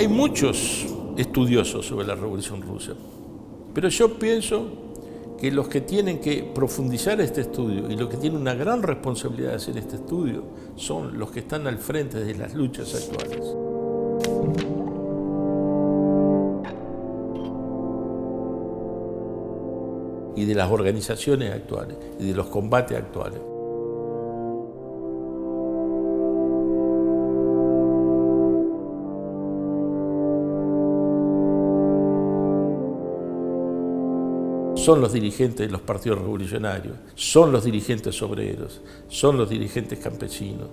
Hay muchos estudiosos sobre la Revolución Rusa, pero yo pienso que los que tienen que profundizar este estudio y los que tienen una gran responsabilidad de hacer este estudio son los que están al frente de las luchas actuales. Y de las organizaciones actuales, y de los combates actuales. Son los dirigentes de los partidos revolucionarios, son los dirigentes obreros, son los dirigentes campesinos,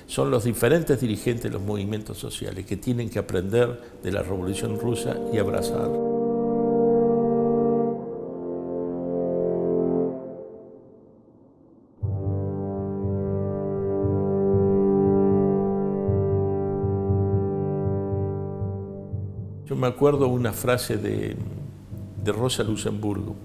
son los diferentes dirigentes de los movimientos sociales que tienen que aprender de la Revolución Rusa y abrazar. Yo me acuerdo una frase de Rosa Luxemburgo.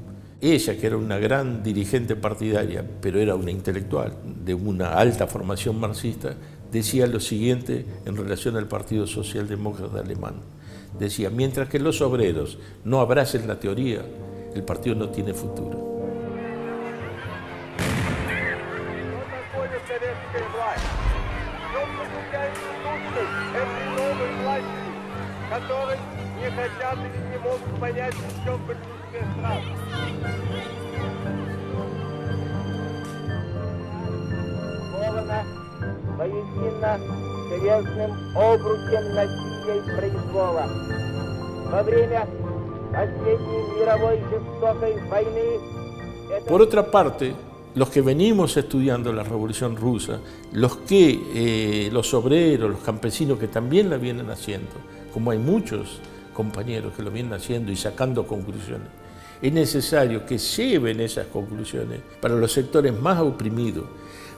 Ella, que era una gran dirigente partidaria, pero era una intelectual de una alta formación marxista, decía lo siguiente en relación al Partido Socialdemócrata Alemán. Decía, mientras que los obreros no abracen la teoría, el partido no tiene futuro. Воедино железным обручем насилия и произвола. Во время последней мировой жестокой войны... Por otra parte, los que venimos estudiando la Revolución Rusa, los obreros, los campesinos que también la vienen haciendo, como hay muchos compañeros que lo vienen haciendo y sacando conclusiones, es necesario que lleven esas conclusiones para los sectores más oprimidos,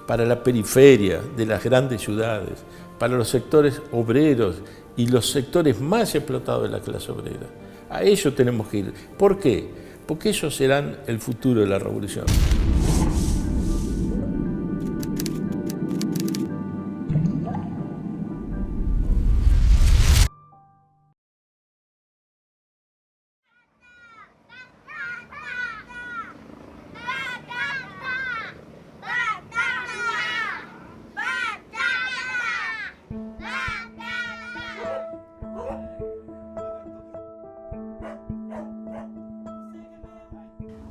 para la periferia de las grandes ciudades, para los sectores obreros y los sectores más explotados de la clase obrera. A ellos tenemos que ir. ¿Por qué? Porque ellos serán el futuro de la revolución.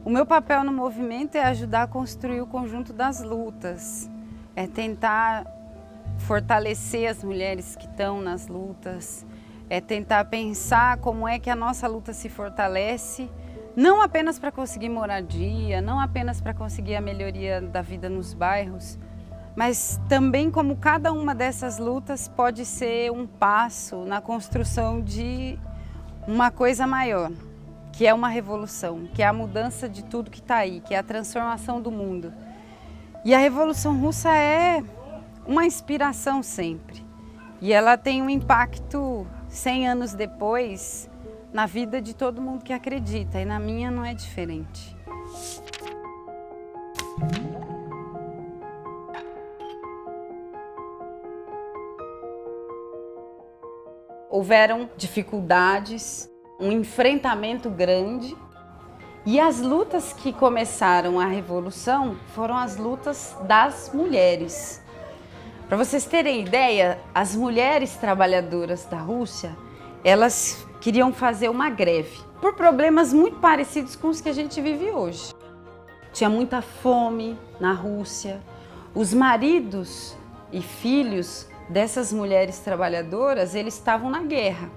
O meu papel no movimento é ajudar a construir o conjunto das lutas, é tentar fortalecer as mulheres que estão nas lutas, é tentar pensar como é que a nossa luta se fortalece, não apenas para conseguir moradia, não apenas para conseguir a melhoria da vida nos bairros, mas também como cada uma dessas lutas pode ser um passo na construção de uma coisa maior, que é uma revolução, que é a mudança de tudo que está aí, que é a transformação do mundo. E a Revolução Russa é uma inspiração sempre. E ela tem um impacto 100 anos depois na vida de todo mundo que acredita, e na minha não é diferente. Houveram dificuldades, um enfrentamento grande, e as lutas que começaram a Revolução foram as lutas das mulheres. Para vocês terem ideia, as mulheres trabalhadoras da Rússia, elas queriam fazer uma greve, por problemas muito parecidos com os que a gente vive hoje. Tinha muita fome na Rússia, os maridos e filhos dessas mulheres trabalhadoras, eles estavam na guerra.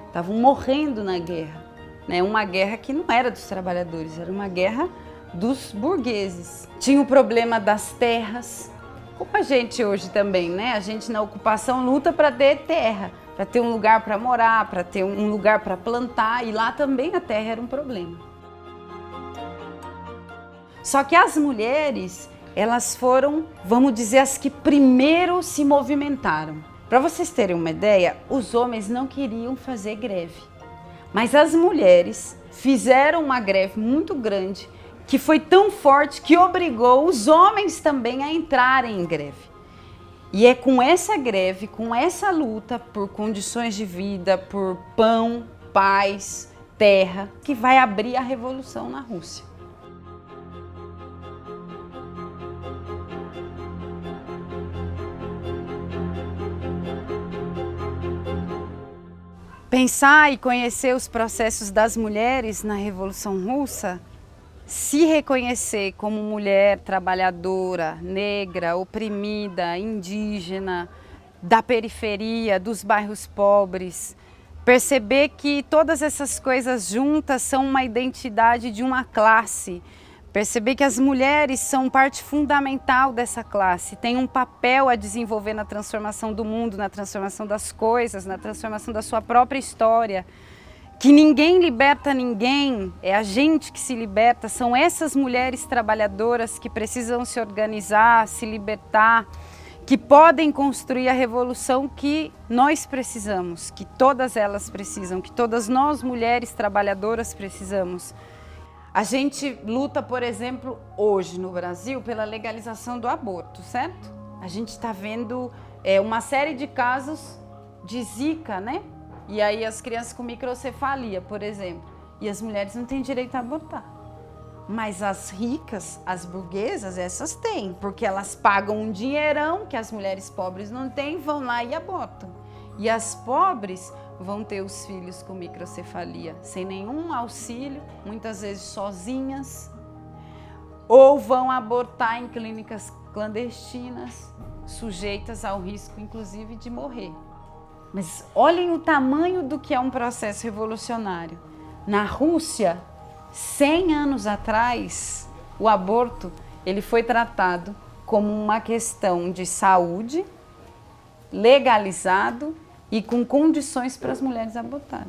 Estavam morrendo na guerra, né? Uma guerra que não era dos trabalhadores, era uma guerra dos burgueses. Tinha o problema das terras, como a gente hoje também, né? A gente na ocupação luta para ter terra, para ter um lugar para morar, para ter um lugar para plantar, e lá também a terra era um problema. Só que as mulheres, elas foram, vamos dizer, as que primeiro se movimentaram. Para vocês terem uma ideia, os homens não queriam fazer greve, mas as mulheres fizeram uma greve muito grande, que foi tão forte que obrigou os homens também a entrarem em greve. E é com essa greve, com essa luta por condições de vida, por pão, paz, terra, que vai abrir a revolução na Rússia. Pensar e conhecer os processos das mulheres na Revolução Russa, se reconhecer como mulher trabalhadora, negra, oprimida, indígena, da periferia, dos bairros pobres, perceber que todas essas coisas juntas são uma identidade de uma classe, perceber que as mulheres são parte fundamental dessa classe, têm um papel a desenvolver na transformação do mundo, na transformação das coisas, na transformação da sua própria história, que ninguém liberta ninguém, é a gente que se liberta, são essas mulheres trabalhadoras que precisam se organizar, se libertar, que podem construir a revolução que nós precisamos, que todas elas precisam, que todas nós mulheres trabalhadoras precisamos. A gente luta, por exemplo, hoje no Brasil, pela legalização do aborto, certo? A gente está vendo uma série de casos de Zika, né? E aí as crianças com microcefalia, por exemplo. E as mulheres não têm direito a abortar. Mas as ricas, as burguesas, essas têm. Porque elas pagam um dinheirão que as mulheres pobres não têm, vão lá e abortam. E as pobres vão ter os filhos com microcefalia, sem nenhum auxílio, muitas vezes sozinhas. Ou vão abortar em clínicas clandestinas, sujeitas ao risco, inclusive, de morrer. Mas olhem o tamanho do que é um processo revolucionário. Na Rússia, 100 anos atrás, o aborto ele foi tratado como uma questão de saúde, legalizado e com condições para as mulheres abortarem.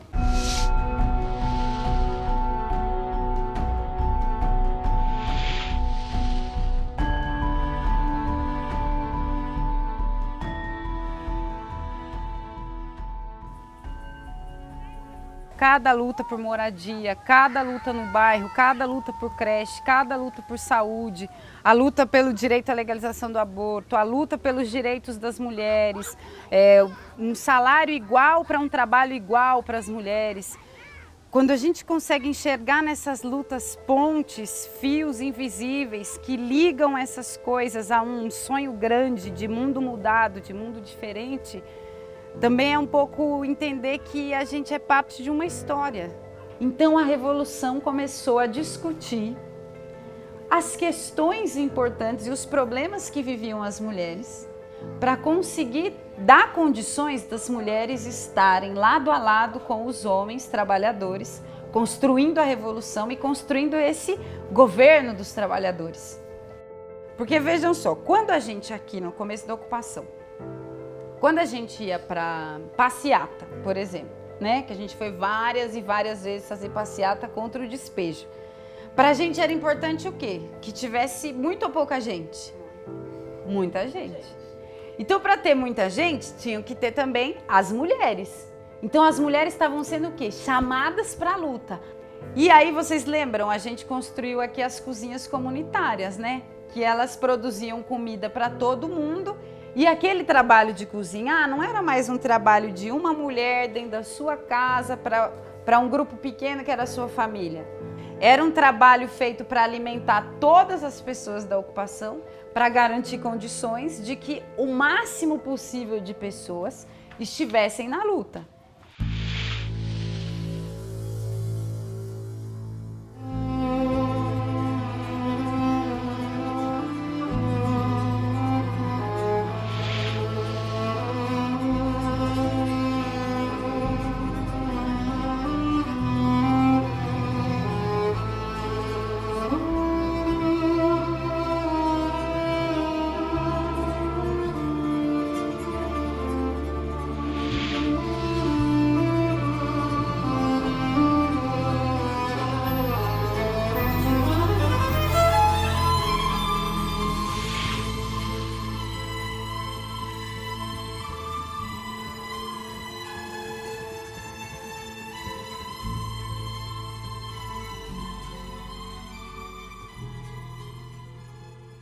Cada luta por moradia, cada luta no bairro, cada luta por creche, cada luta por saúde, a luta pelo direito à legalização do aborto, a luta pelos direitos das mulheres, um salário igual para um trabalho igual para as mulheres. Quando a gente consegue enxergar nessas lutas pontes, fios invisíveis que ligam essas coisas a um sonho grande de mundo mudado, de mundo diferente, também é um pouco entender que a gente é parte de uma história. Então a Revolução começou a discutir as questões importantes e os problemas que viviam as mulheres para conseguir dar condições das mulheres estarem lado a lado com os homens trabalhadores, construindo a Revolução e construindo esse governo dos trabalhadores. Porque vejam só, quando a gente aqui no começo da ocupação, quando a gente ia para passeata, por exemplo, né, que a gente foi várias e várias vezes fazer passeata contra o despejo, para a gente era importante o quê? Que tivesse muito ou pouca gente? Muita gente. Então, para ter muita gente, tinham que ter também as mulheres. Então, as mulheres estavam sendo o quê? Chamadas para a luta. E aí, vocês lembram, a gente construiu aqui as cozinhas comunitárias, né? Que elas produziam comida para todo mundo. E aquele trabalho de cozinhar não era mais um trabalho de uma mulher dentro da sua casa para um grupo pequeno que era a sua família. Era um trabalho feito para alimentar todas as pessoas da ocupação, para garantir condições de que o máximo possível de pessoas estivessem na luta.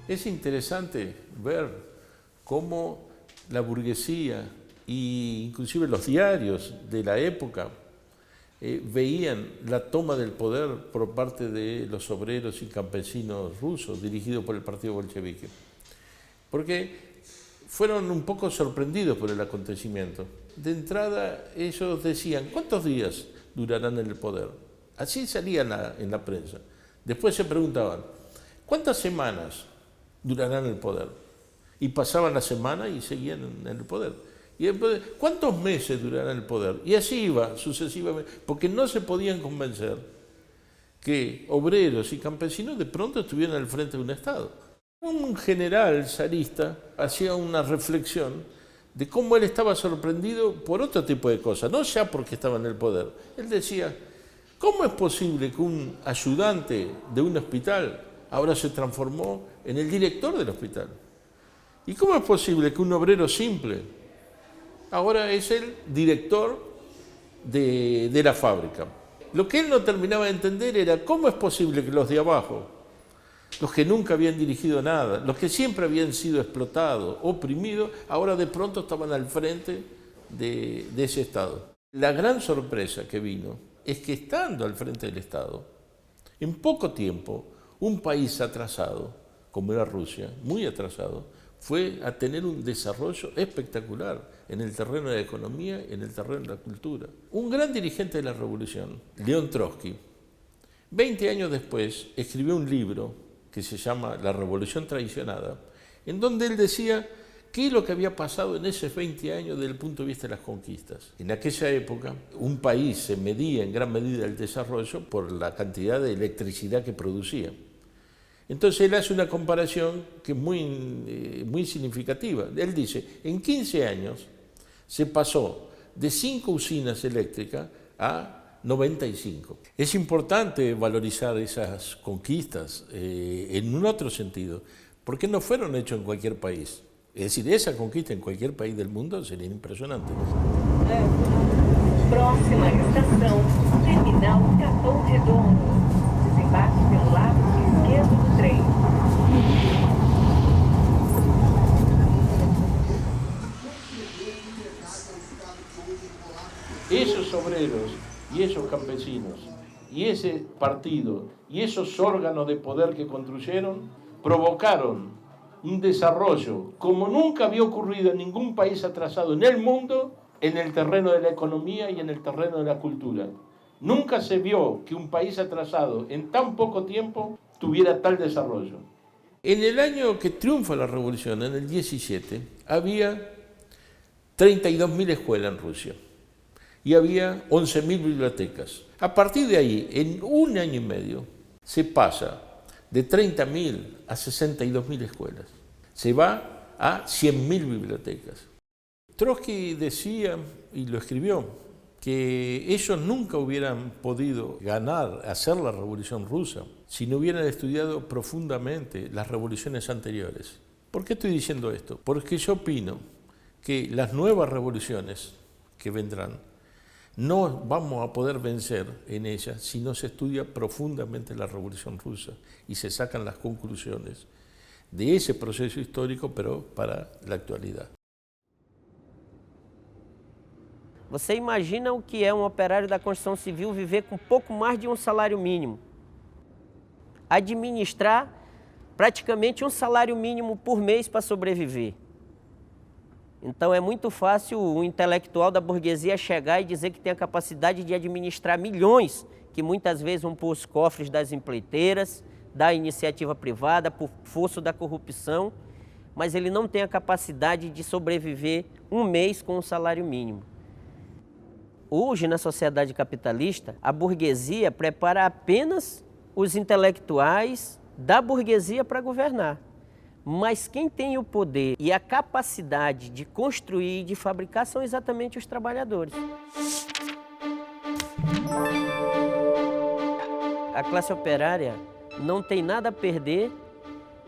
Es interesante ver cómo la burguesía e inclusive los diarios de la época veían la toma del poder por parte de los obreros y campesinos rusos dirigidos por el partido bolchevique. Porque fueron un poco sorprendidos por el acontecimiento. De entrada ellos decían, ¿cuántos días durarán en el poder? Así salía en la prensa. Después se preguntaban, ¿cuántas semanas durarán en el poder? Y pasaban la semana y seguían en el poder. Y después, ¿cuántos meses durará el poder? Y así iba sucesivamente, porque no se podían convencer que obreros y campesinos de pronto estuvieran al frente de un Estado. Un general zarista hacía una reflexión de cómo él estaba sorprendido por otro tipo de cosas, no ya porque estaba en el poder. Él decía, ¿cómo es posible que un ayudante de un hospital ahora se transformó en el director del hospital? ¿Y cómo es posible que un obrero simple ahora es el director de la fábrica? Lo que él no terminaba de entender era cómo es posible que los de abajo, los que nunca habían dirigido nada, los que siempre habían sido explotados, oprimidos, ahora de pronto estaban al frente de ese Estado. La gran sorpresa que vino es que estando al frente del Estado, en poco tiempo, un país atrasado, como era Rusia, muy atrasado, fue a tener un desarrollo espectacular en el terreno de la economía y en el terreno de la cultura. Un gran dirigente de la revolución, León Trotsky, 20 años después escribió un libro que se llama La Revolución Traicionada, en donde él decía qué es lo que había pasado en esos 20 años desde el punto de vista de las conquistas. En aquella época, un país se medía en gran medida el desarrollo por la cantidad de electricidad que producía. Entonces él hace una comparación que es muy significativa. Él dice, en 15 años se pasó de 5 usinas eléctricas a 95. Es importante valorizar esas conquistas en un otro sentido, porque no fueron hechas en cualquier país. Es decir, esa conquista en cualquier país del mundo sería impresionante. Próxima estação, Terminal Capão Redondo. Desembarque pelo lado esquerdo do trem. Esos obreros y esos campesinos y ese partido y esos órganos de poder que construyeron provocaron un desarrollo como nunca había ocurrido en ningún país atrasado en el mundo en el terreno de la economía y en el terreno de la cultura. Nunca se vio que un país atrasado en tan poco tiempo tuviera tal desarrollo. En el año que triunfa la revolución, en el 17, había 32.000 escuelas en Rusia y había 11.000 bibliotecas. A partir de ahí, en un año y medio, se pasa de 30.000 a 62.000 escuelas. Se va a 100.000 bibliotecas. Trotsky decía, y lo escribió, que ellos nunca hubieran podido hacer la revolución rusa, si no hubieran estudiado profundamente las revoluciones anteriores. ¿Por qué estoy diciendo esto? Porque yo opino que las nuevas revoluciones que vendrán, no vamos a poder vencer en ellas si no se estudia profundamente la Revolución Rusa y se sacan las conclusiones de ese proceso histórico, pero para la actualidad. Você imagina o que é um operário da construção civil viver com pouco mais de um salário mínimo? Administrar praticamente um salário mínimo por mês para sobreviver. Então é muito fácil o intelectual da burguesia chegar e dizer que tem a capacidade de administrar milhões, que muitas vezes vão para os cofres das empreiteiras, da iniciativa privada, por força da corrupção, mas ele não tem a capacidade de sobreviver um mês com um salário mínimo. Hoje, na sociedade capitalista, a burguesia prepara apenas os intelectuais da burguesia para governar. Mas quem tem o poder e a capacidade de construir e de fabricar são exatamente os trabalhadores. A classe operária não tem nada a perder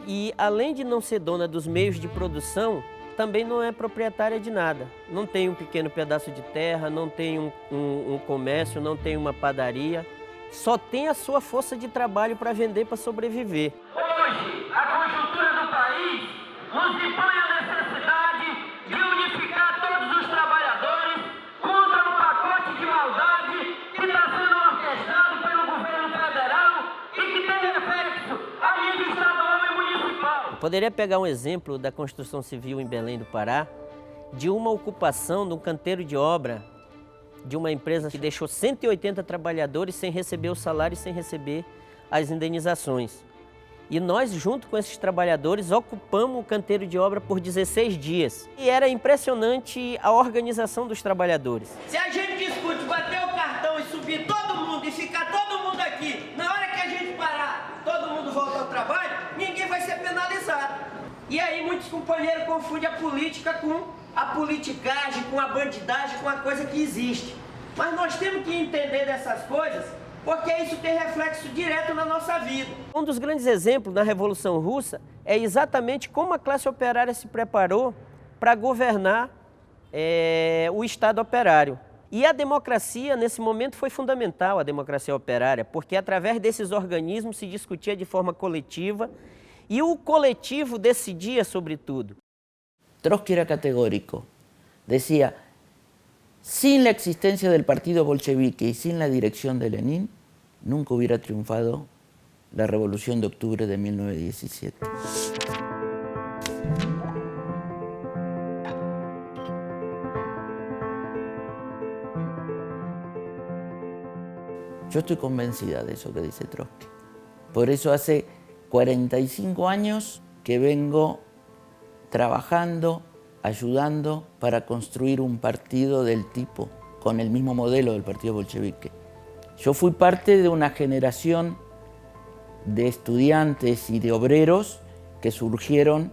e, além de não ser dona dos meios de produção, também não é proprietária de nada. Não tem um pequeno pedaço de terra, não tem um comércio, não tem uma padaria. Só tem a sua força de trabalho para vender, para sobreviver. Hoje, a conjuntura do país nos impõe a necessidade de Poderia pegar um exemplo da construção civil em Belém do Pará, de uma ocupação de um canteiro de obra de uma empresa que deixou 180 trabalhadores sem receber o salário e sem receber as indenizações. E nós, junto com esses trabalhadores, ocupamos o canteiro de obra por 16 dias. E era impressionante a organização dos trabalhadores. Se a gente discute bater o cartão e subir todo mundo e ficar todo mundo aqui, na hora que a gente parar, todo mundo volta ao trabalho, ninguém vai ser penalizado. E aí muitos companheiros confundem a política com a politicagem, com a bandidagem, com a coisa que existe. Mas nós temos que entender dessas coisas, porque isso tem reflexo direto na nossa vida. Um dos grandes exemplos na Revolução Russa é exatamente como a classe operária se preparou para governar o Estado operário. E a democracia, nesse momento, foi fundamental, a democracia operária, porque através desses organismos se discutia de forma coletiva e o coletivo decidia sobre tudo. Trotsky era categórico. Decía, sin la existencia del partido bolchevique y sin la dirección de Lenin, nunca hubiera triunfado la Revolución de Octubre de 1917. Yo estoy convencida de eso que dice Trotsky. Por eso hace 45 años que vengo trabajando, ayudando para construir un partido del tipo, con el mismo modelo del partido bolchevique. Yo fui parte de una generación de estudiantes y de obreros que surgieron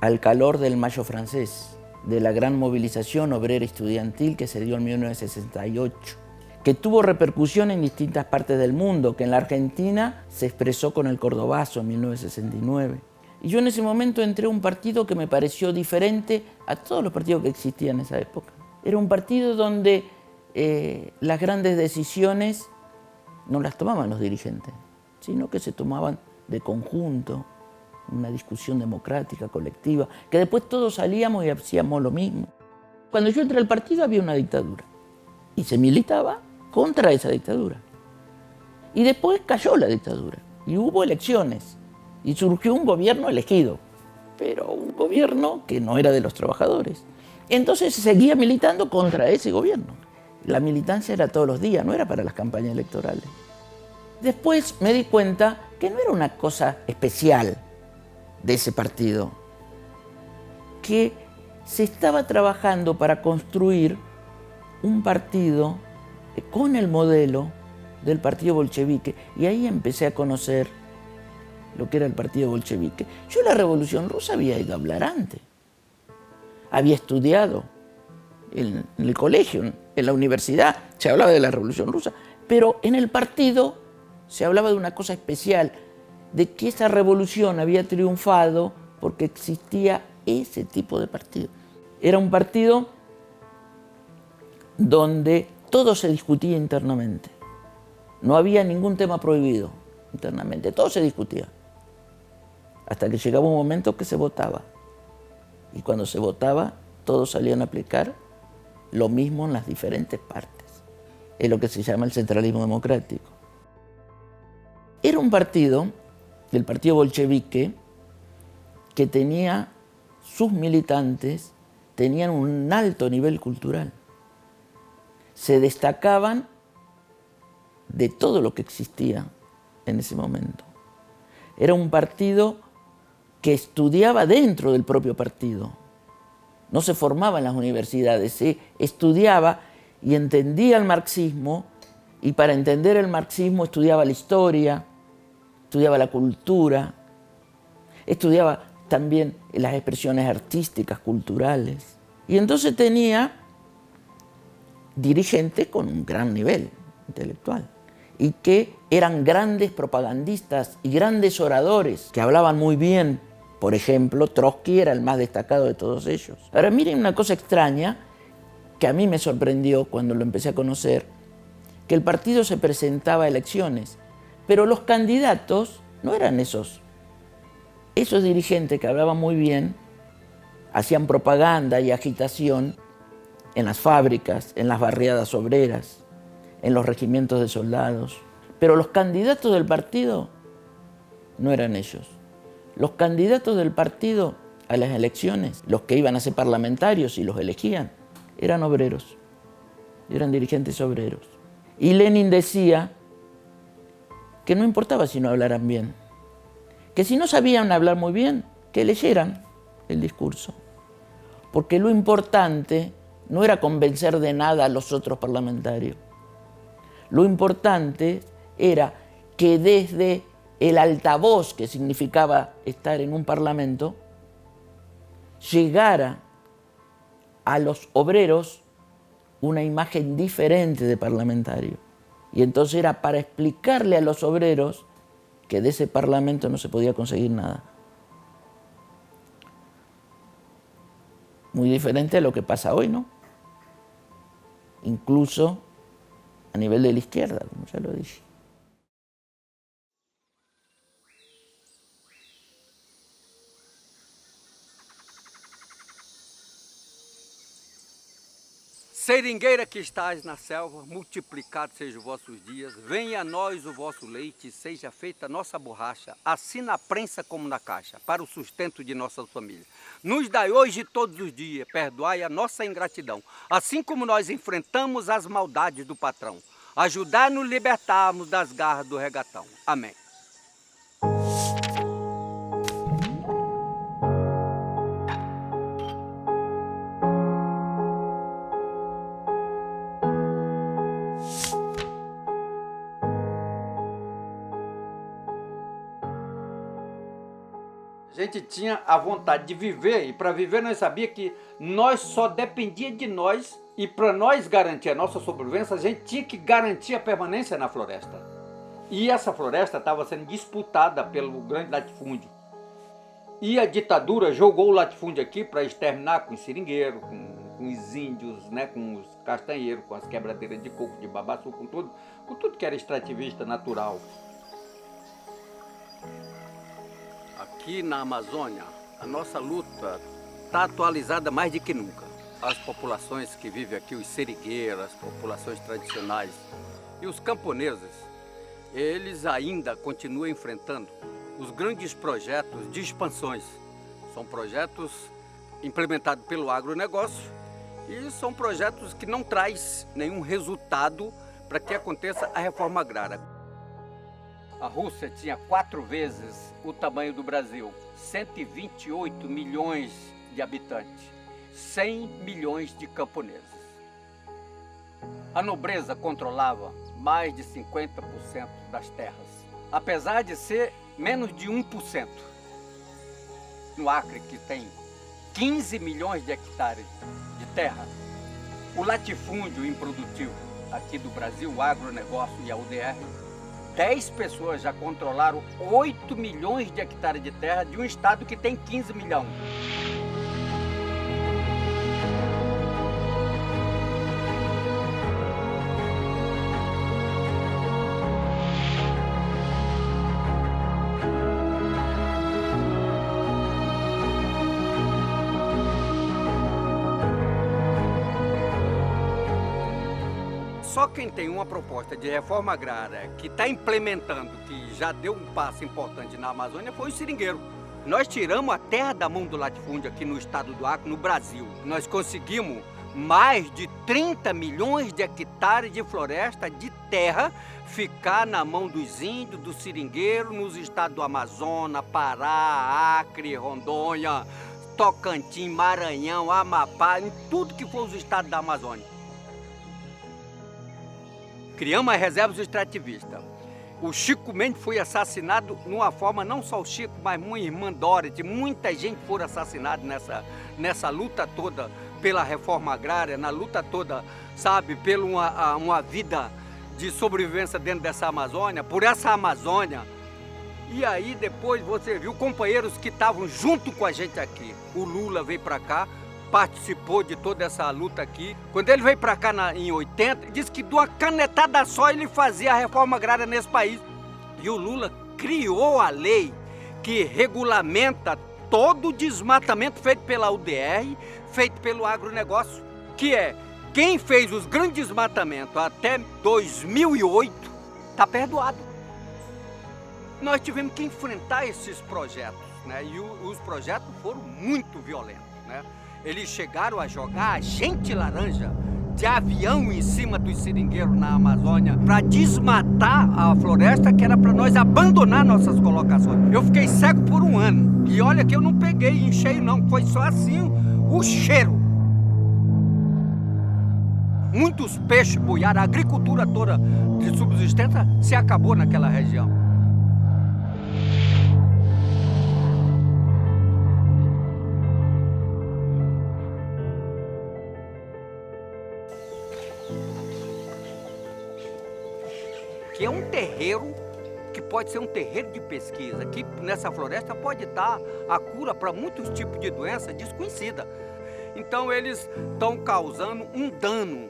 al calor del Mayo francés, de la gran movilización obrera estudiantil que se dio en 1968, que tuvo repercusión en distintas partes del mundo, que en la Argentina se expresó con el Cordobazo en 1969. Y yo en ese momento entré a un partido que me pareció diferente a todos los partidos que existían en esa época. Era un partido donde las grandes decisiones no las tomaban los dirigentes, sino que se tomaban de conjunto, una discusión democrática, colectiva, que después todos salíamos y hacíamos lo mismo. Cuando yo entré al partido había una dictadura y se militaba contra esa dictadura. Y después cayó la dictadura y hubo elecciones y surgió un gobierno elegido, pero un gobierno que no era de los trabajadores. Entonces se seguía militando contra ese gobierno. La militancia era todos los días, no era para las campañas electorales. Después me di cuenta que no era una cosa especial de ese partido, que se estaba trabajando para construir un partido con el modelo del partido bolchevique, y ahí empecé a conocer lo que era el partido bolchevique. Yo la Revolución Rusa había ido a hablar antes, había estudiado en el colegio, en la universidad, se hablaba de la Revolución Rusa, pero en el partido se hablaba de una cosa especial, de que esa revolución había triunfado porque existía ese tipo de partido. Era un partido donde todo se discutía internamente. No había ningún tema prohibido internamente, todo se discutía. Hasta que llegaba un momento que se votaba. Y cuando se votaba, todos salían a aplicar lo mismo en las diferentes partes. Es lo que se llama el centralismo democrático. Era un partido, el partido bolchevique, que tenía sus militantes, tenían un alto nivel cultural. Se destacaban de todo lo que existía en ese momento. Era un partido que estudiaba dentro del propio partido. No se formaba en las universidades, se estudiaba y entendía el marxismo, y para entender el marxismo estudiaba la historia, estudiaba la cultura, estudiaba también las expresiones artísticas, culturales. Y entonces tenía dirigentes con un gran nivel intelectual y que eran grandes propagandistas y grandes oradores que hablaban muy bien. Por ejemplo, Trotsky era el más destacado de todos ellos. Ahora miren una cosa extraña que a mí me sorprendió cuando lo empecé a conocer, que el partido se presentaba a elecciones, pero los candidatos no eran esos dirigentes que hablaban muy bien, hacían propaganda y agitación en las fábricas, en las barriadas obreras, en los regimientos de soldados. Pero los candidatos del partido no eran ellos. Los candidatos del partido a las elecciones, los que iban a ser parlamentarios y los elegían, eran obreros, eran dirigentes obreros. Y Lenin decía que no importaba si no hablaran bien, que si no sabían hablar muy bien, que leyeran el discurso. Porque lo importante no era convencer de nada a los otros parlamentarios. Lo importante era que desde el altavoz, que significaba estar en un parlamento, llegara a los obreros una imagen diferente de parlamentario. Y entonces era para explicarle a los obreros que de ese parlamento no se podía conseguir nada. Muy diferente a lo que pasa hoy, ¿no? Incluso a nivel de la izquierda, como ya lo dije. Seringueira que estás na selva, multiplicado sejam os vossos dias, venha a nós o vosso leite, seja feita a nossa borracha, assim na prensa como na caixa, para o sustento de nossas famílias. Nos dai hoje e todos os dias, perdoai a nossa ingratidão, assim como nós enfrentamos as maldades do patrão. Ajudai-nos a libertarmos das garras do regatão. Amém. A gente tinha a vontade de viver, e para viver nós sabia que nós só dependia de nós, e para nós garantir a nossa sobrevivência, a gente tinha que garantir a permanência na floresta. E essa floresta estava sendo disputada pelo grande latifúndio. E a ditadura jogou o latifúndio aqui para exterminar com os seringueiros, com os índios, né, com os castanheiros, com as quebradeiras de coco, de babaçu, com tudo que era extrativista natural. Aqui na Amazônia, a nossa luta está atualizada mais do que nunca. As populações que vivem aqui, os seringueiros, as populações tradicionais e os camponeses, eles ainda continuam enfrentando os grandes projetos de expansões. São projetos implementados pelo agronegócio e são projetos que não trazem nenhum resultado para que aconteça a reforma agrária. A Rússia tinha 4 vezes o tamanho do Brasil, 128 milhões de habitantes, 100 milhões de camponeses. A nobreza controlava mais de 50% das terras, apesar de ser menos de 1%. No Acre, que tem 15 milhões de hectares de terra, o latifúndio improdutivo aqui do Brasil, o agronegócio e a UDR, 10 pessoas já controlaram 8 milhões de hectares de terra de um estado que tem 15 milhões. Só quem tem uma proposta de reforma agrária que está implementando, que já deu um passo importante na Amazônia, foi o seringueiro. Nós tiramos a terra da mão do latifúndio aqui no estado do Acre, no Brasil. Nós conseguimos mais de 30 milhões de hectares de floresta de terra ficar na mão dos índios, do seringueiro, nos estados do Amazonas, Pará, Acre, Rondônia, Tocantins, Maranhão, Amapá, em tudo que for os estados da Amazônia. Criamos as reservas extrativistas. O Chico Mendes foi assassinado de uma forma, não só o Chico, mas minha irmã Dorothy, muita gente foi assassinada nessa luta toda pela reforma agrária, na luta toda, sabe, pela uma vida de sobrevivência dentro dessa Amazônia, por essa Amazônia. E aí depois você viu companheiros que estavam junto com a gente aqui. O Lula veio para cá, participou de toda essa luta aqui. Quando ele veio para cá em 80, ele disse que de uma canetada só ele fazia a reforma agrária nesse país. E o Lula criou a lei que regulamenta todo o desmatamento feito pela UDR, feito pelo agronegócio, que é quem fez os grandes desmatamentos até 2008 está perdoado. Nós tivemos que enfrentar esses projetos. né? E os projetos foram muito violentos, né? Eles chegaram a jogar agente laranja de avião em cima dos seringueiros na Amazônia para desmatar a floresta, que era para nós abandonar nossas colocações. Eu fiquei cego por 1 ano. E olha que eu não peguei em cheio não, foi só assim o cheiro. Muitos peixes boiaram, a agricultura toda de subsistência se acabou naquela região. Que é um terreiro que pode ser um terreiro de pesquisa, que nessa floresta pode estar a cura para muitos tipos de doença desconhecida. Então eles estão causando um dano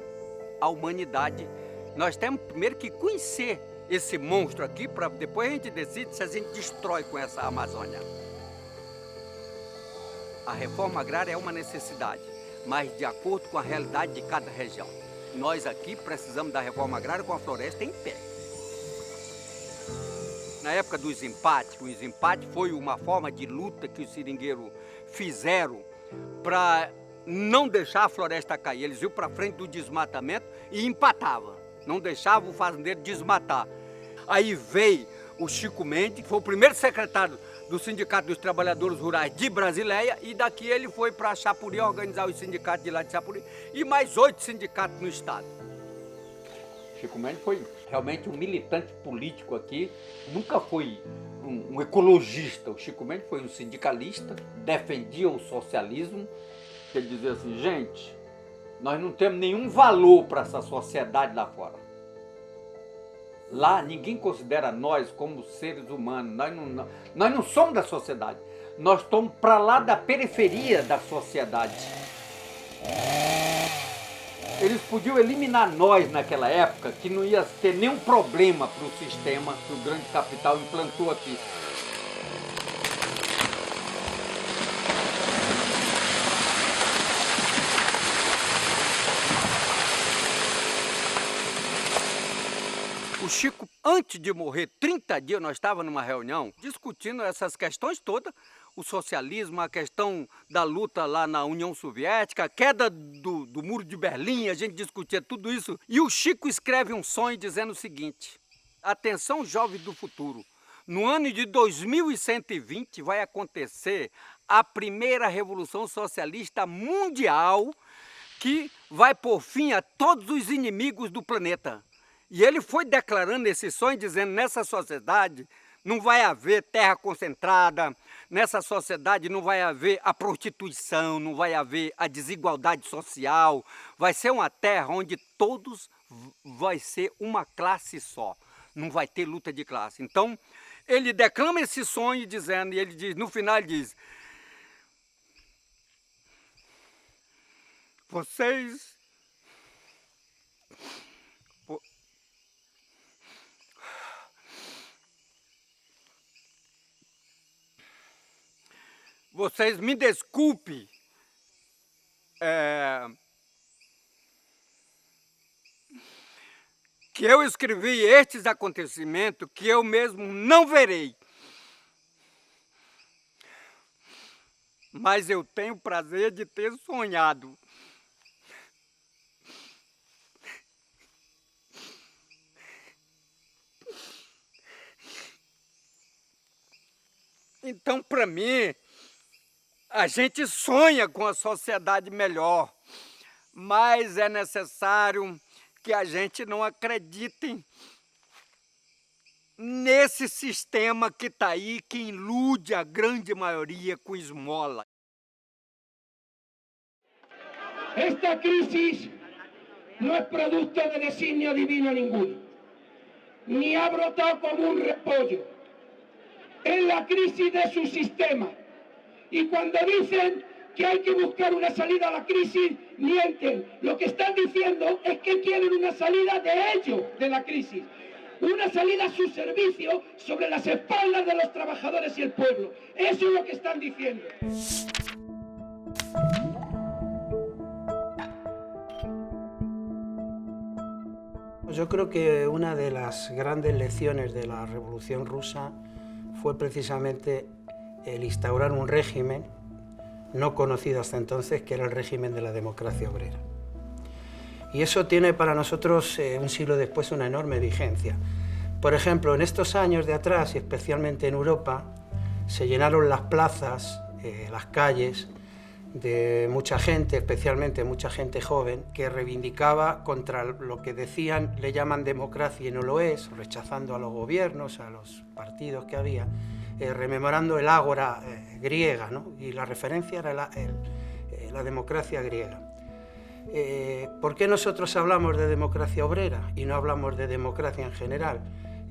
à humanidade. Nós temos primeiro que conhecer esse monstro aqui, para depois a gente decide se a gente destrói com essa Amazônia. A reforma agrária é uma necessidade, mas de acordo com a realidade de cada região. Nós aqui precisamos da reforma agrária com a floresta em pé. Na época dos empates, o empate foi uma forma de luta que os seringueiros fizeram para não deixar a floresta cair. Eles iam para frente do desmatamento e empatavam, não deixavam o fazendeiro desmatar. Aí veio o Chico Mendes, que foi o primeiro secretário do Sindicato dos Trabalhadores Rurais de Brasileia, e daqui ele foi para Chapuri organizar os sindicatos de lá de Chapuri e mais 8 sindicatos no estado. Chico Mendes foi realmente um militante político aqui, nunca foi um ecologista. O Chico Mendes foi um sindicalista, defendia o socialismo. Ele dizia assim, gente, nós não temos nenhum valor para essa sociedade lá fora. Lá ninguém considera nós como seres humanos, nós não somos da sociedade, nós estamos para lá da periferia da sociedade. Eles podiam eliminar nós naquela época, que não ia ter nenhum problema para o sistema que o grande capital implantou aqui. O Chico, antes de morrer, 30 dias, nós estávamos numa reunião discutindo essas questões todas, o socialismo, a questão da luta lá na União Soviética, a queda do Muro de Berlim, a gente discutia tudo isso. E o Chico escreve um sonho dizendo o seguinte, atenção jovens do futuro, no ano de 2120 vai acontecer a primeira revolução socialista mundial que vai pôr fim a todos os inimigos do planeta. E ele foi declarando esse sonho, dizendo, nessa sociedade não vai haver terra concentrada, nessa sociedade não vai haver a prostituição, não vai haver a desigualdade social, vai ser uma terra onde todos vai ser uma classe só, não vai ter luta de classe. Então, ele declama esse sonho dizendo, e ele diz, no final ele diz, vocês me desculpem, que eu escrevi estes acontecimentos que eu mesmo não verei. Mas eu tenho o prazer de ter sonhado. Então, para mim, a gente sonha com a sociedade melhor, mas é necessário que a gente não acredite nesse sistema que está aí, que ilude a grande maioria com esmola. Esta crisis no es producto de designio divino ninguno, ni ha brotado como un repollo. Es la crisis de su sistema. Y cuando dicen que hay que buscar una salida a la crisis, mienten. Lo que están diciendo es que quieren una salida de ellos, de la crisis. Una salida a su servicio sobre las espaldas de los trabajadores y el pueblo. Eso es lo que están diciendo. Yo creo que una de las grandes lecciones de la Revolución Rusa fue precisamente el instaurar un régimen no conocido hasta entonces, que era el régimen de la democracia obrera. Y eso tiene para nosotros, un siglo después, una enorme vigencia. Por ejemplo, en estos años de atrás, y especialmente en Europa, se llenaron las plazas, las calles, de mucha gente, especialmente mucha gente joven, que reivindicaba contra lo que decían, le llaman democracia y no lo es, rechazando a los gobiernos, a los partidos que había, rememorando el ágora griega, ¿no? Y la referencia era la democracia griega. ¿Por qué nosotros hablamos de democracia obrera y no hablamos de democracia en general?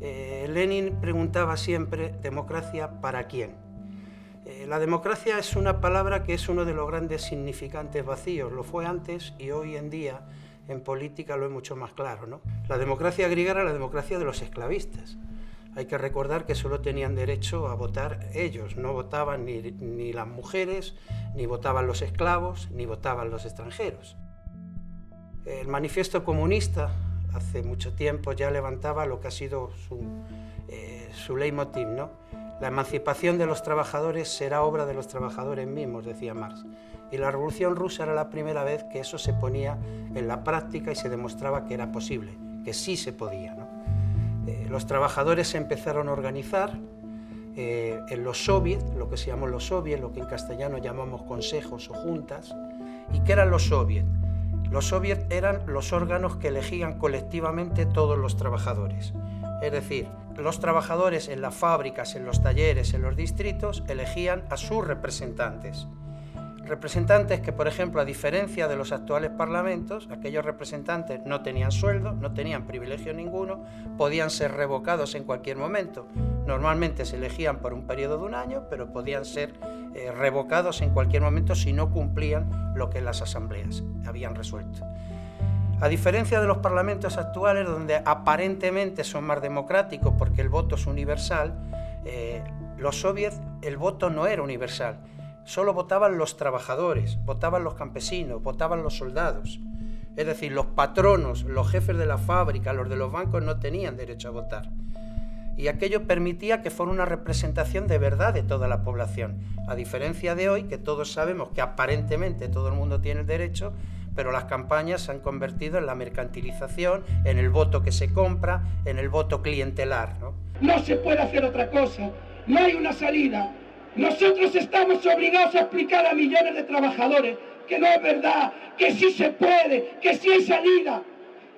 Lenin preguntaba siempre, ¿democracia para quién? La democracia es una palabra que es uno de los grandes significantes vacíos, lo fue antes y hoy en día en política lo es mucho más claro, ¿no? La democracia griega era la democracia de los esclavistas. Hay que recordar que solo tenían derecho a votar ellos, no votaban ni las mujeres, ni votaban los esclavos, ni votaban los extranjeros. El manifiesto comunista hace mucho tiempo ya levantaba lo que ha sido su leitmotiv, ¿no? La emancipación de los trabajadores será obra de los trabajadores mismos, decía Marx. Y la Revolución Rusa era la primera vez que eso se ponía en la práctica y se demostraba que era posible, que sí se podía, ¿no? Los trabajadores se empezaron a organizar en los soviets, lo que se llamó los soviets, lo que en castellano llamamos consejos o juntas. ¿Y qué eran los soviets? Los soviets eran los órganos que elegían colectivamente todos los trabajadores. Es decir, los trabajadores en las fábricas, en los talleres, en los distritos, elegían a sus representantes. Representantes que, por ejemplo, a diferencia de los actuales parlamentos, aquellos representantes no tenían sueldo, no tenían privilegio ninguno, podían ser revocados en cualquier momento. Normalmente se elegían por un periodo de un año, pero podían ser revocados en cualquier momento si no cumplían lo que las asambleas habían resuelto. A diferencia de los parlamentos actuales, donde aparentemente son más democráticos porque el voto es universal, los soviets el voto no era universal. Solo votaban los trabajadores, votaban los campesinos, votaban los soldados. Es decir, los patronos, los jefes de la fábrica, los de los bancos no tenían derecho a votar. Y aquello permitía que fuera una representación de verdad de toda la población. A diferencia de hoy, que todos sabemos que aparentemente todo el mundo tiene el derecho, pero las campañas se han convertido en la mercantilización, en el voto que se compra, en el voto clientelar, ¿no? No se puede hacer otra cosa, no hay una salida. Nosotros estamos obligados a explicar a millones de trabajadores que no es verdad, que sí se puede, que sí hay salida,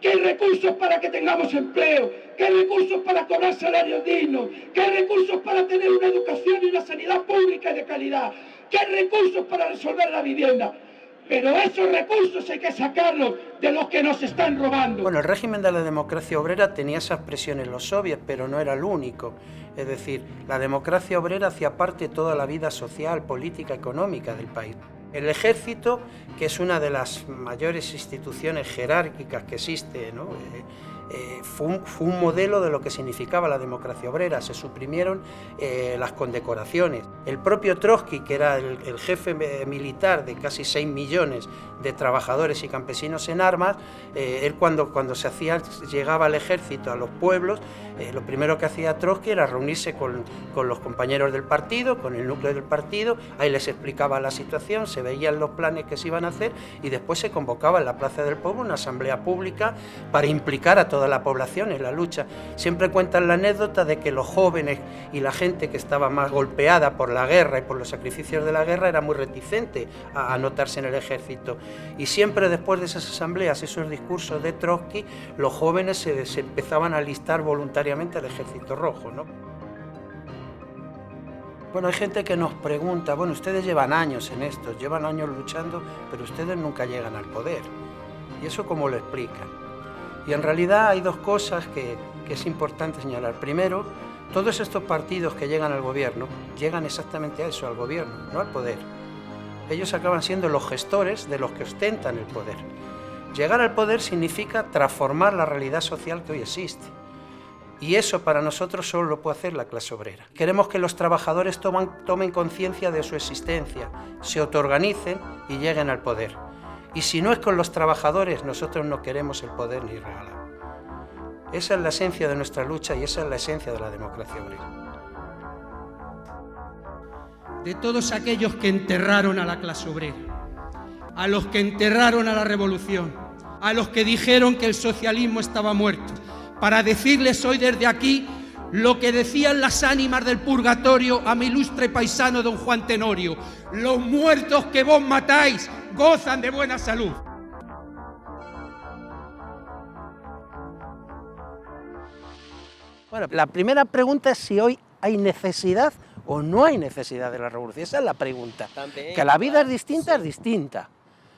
que hay recursos para que tengamos empleo, que hay recursos para cobrar salarios dignos, que hay recursos para tener una educación y una sanidad pública y de calidad, que hay recursos para resolver la vivienda. Pero esos recursos hay que sacarlos de los que nos están robando. Bueno, el régimen de la democracia obrera tenía esa expresión en los soviets, pero no era el único. Es decir, la democracia obrera hacía parte de toda la vida social, política, económica del país. El ejército, que es una de las mayores instituciones jerárquicas que existe, ¿no? Fue un modelo de lo que significaba la democracia obrera. Se suprimieron las condecoraciones. El propio Trotsky, que era el jefe militar de casi 6 millones de trabajadores y campesinos en armas, él cuando llegaba al ejército a los pueblos, lo primero que hacía Trotsky era reunirse con los compañeros del partido, con el núcleo del partido, ahí les explicaba la situación, se veían los planes que se iban a hacer y después se convocaba en la Plaza del Pueblo una asamblea pública para implicar a toda la población en la lucha. Siempre cuentan la anécdota de que los jóvenes y la gente que estaba más golpeada por la guerra y por los sacrificios de la guerra era muy reticente a anotarse en el ejército. Y siempre después de esas asambleas, esos discursos de Trotsky, los jóvenes se empezaban a alistar voluntariamente al Ejército Rojo, ¿no? Bueno, hay gente que nos pregunta, bueno, ustedes llevan años en esto, llevan años luchando, pero ustedes nunca llegan al poder. ¿Y eso cómo lo explican? Y en realidad hay dos cosas que es importante señalar. Primero, todos estos partidos que llegan al gobierno, llegan exactamente a eso, al gobierno, no al poder. Ellos acaban siendo los gestores de los que ostentan el poder. Llegar al poder significa transformar la realidad social que hoy existe. Y eso para nosotros solo lo puede hacer la clase obrera. Queremos que los trabajadores tomen conciencia de su existencia, se autoorganicen y lleguen al poder. Y si no es con los trabajadores, nosotros no queremos el poder ni regalado. Esa es la esencia de nuestra lucha y esa es la esencia de la democracia obrera. de todos aquellos que enterraron a la clase obrera, a los que enterraron a la revolución, a los que dijeron que el socialismo estaba muerto, para decirles hoy desde aquí lo que decían las ánimas del purgatorio a mi ilustre paisano don Juan Tenorio: los muertos que vos matáis gozan de buena salud. Bueno, la primera pregunta es si hoy hay necesidad o no hay necesidad de la revolución. Esa es la pregunta. También, que la vida es distinta,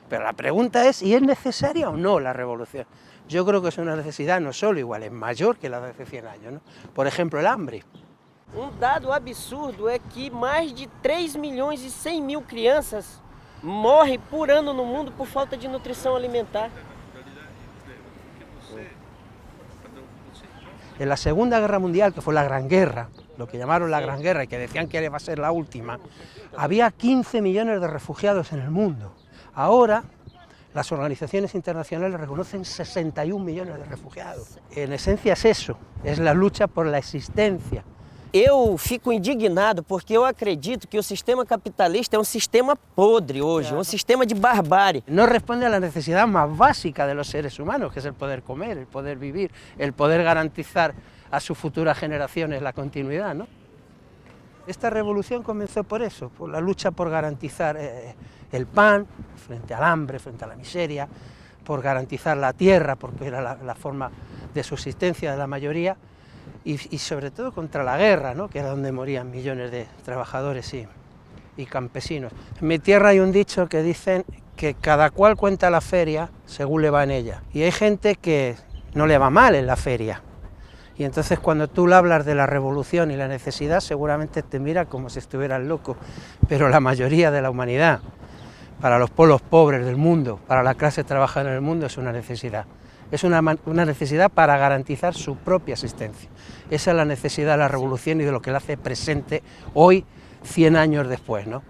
pero la pregunta es, ¿y es necesaria o no la revolución? Yo creo que es una necesidad no solo igual, es mayor que la de hace 100 años, ¿no? Por ejemplo, el hambre. Dado absurdo é que mais de 3.100.000 crianças morrem por ano no mundo por falta de nutrição alimentar. En la Segunda Guerra Mundial, que fue la Gran Guerra, lo que llamaron la Gran Guerra y que decían que iba a ser la última, había 15 millones de refugiados en el mundo. Ahora, las organizaciones internacionales reconocen 61 millones de refugiados. En esencia es eso, es la lucha por la existencia. Eu fico indignado porque eu acredito que o sistema capitalista é um sistema podre hoje, um sistema de barbárie. No responde a la necesidad más básica de los seres humanos, que es el poder comer, el poder vivir, el poder garantizar a sus futuras generaciones la continuidad, ¿no? Esta revolución comenzó por eso, por la lucha por garantizar el pan frente al hambre, frente a la miseria, por garantizar la tierra, porque era la forma de subsistencia de la mayoría, y sobre todo contra la guerra, ¿no? Que era donde morían millones de trabajadores y campesinos. En mi tierra hay un dicho que dicen que cada cual cuenta la feria según le va en ella, y hay gente que no le va mal en la feria, y entonces cuando tú le hablas de la revolución y la necesidad seguramente te mira como si estuvieras loco, pero la mayoría de la humanidad, para los pueblos pobres del mundo, para la clase trabajadora del mundo, es una necesidad. Es una necesidad para garantizar su propia existencia. Esa es la necesidad de la revolución y de lo que la hace presente hoy, 100 años después, ¿no?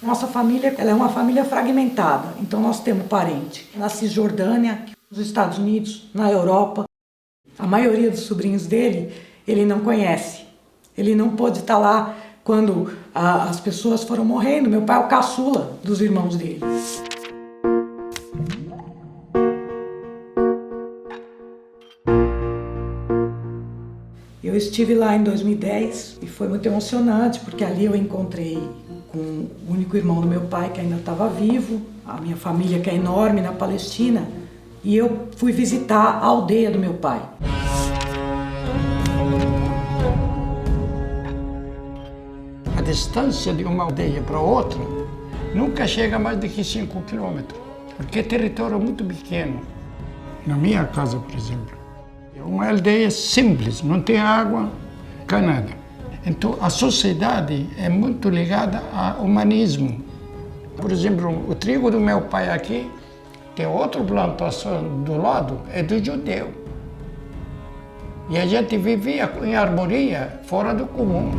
Nossa família ela é uma família fragmentada, então nós temos parente na Cisjordânia, nos Estados Unidos, na Europa. A maioria dos sobrinhos dele, ele não conhece. Ele não pôde estar lá quando as pessoas foram morrendo. Meu pai é o caçula dos irmãos dele. Eu estive lá em 2010 e foi muito emocionante, porque ali eu encontrei com o único irmão do meu pai que ainda estava vivo, a minha família que é enorme na Palestina, e eu fui visitar a aldeia do meu pai. A distância de uma aldeia para outra nunca chega a mais de 5 quilômetros, porque é território muito pequeno. Na minha casa, por exemplo, é uma aldeia simples, não tem água, nada. Então, a sociedade é muito ligada ao humanismo. Por exemplo, o trigo do meu pai aqui, tem outra plantação do lado, é do judeu. E a gente vivia em harmonia, fora do comum.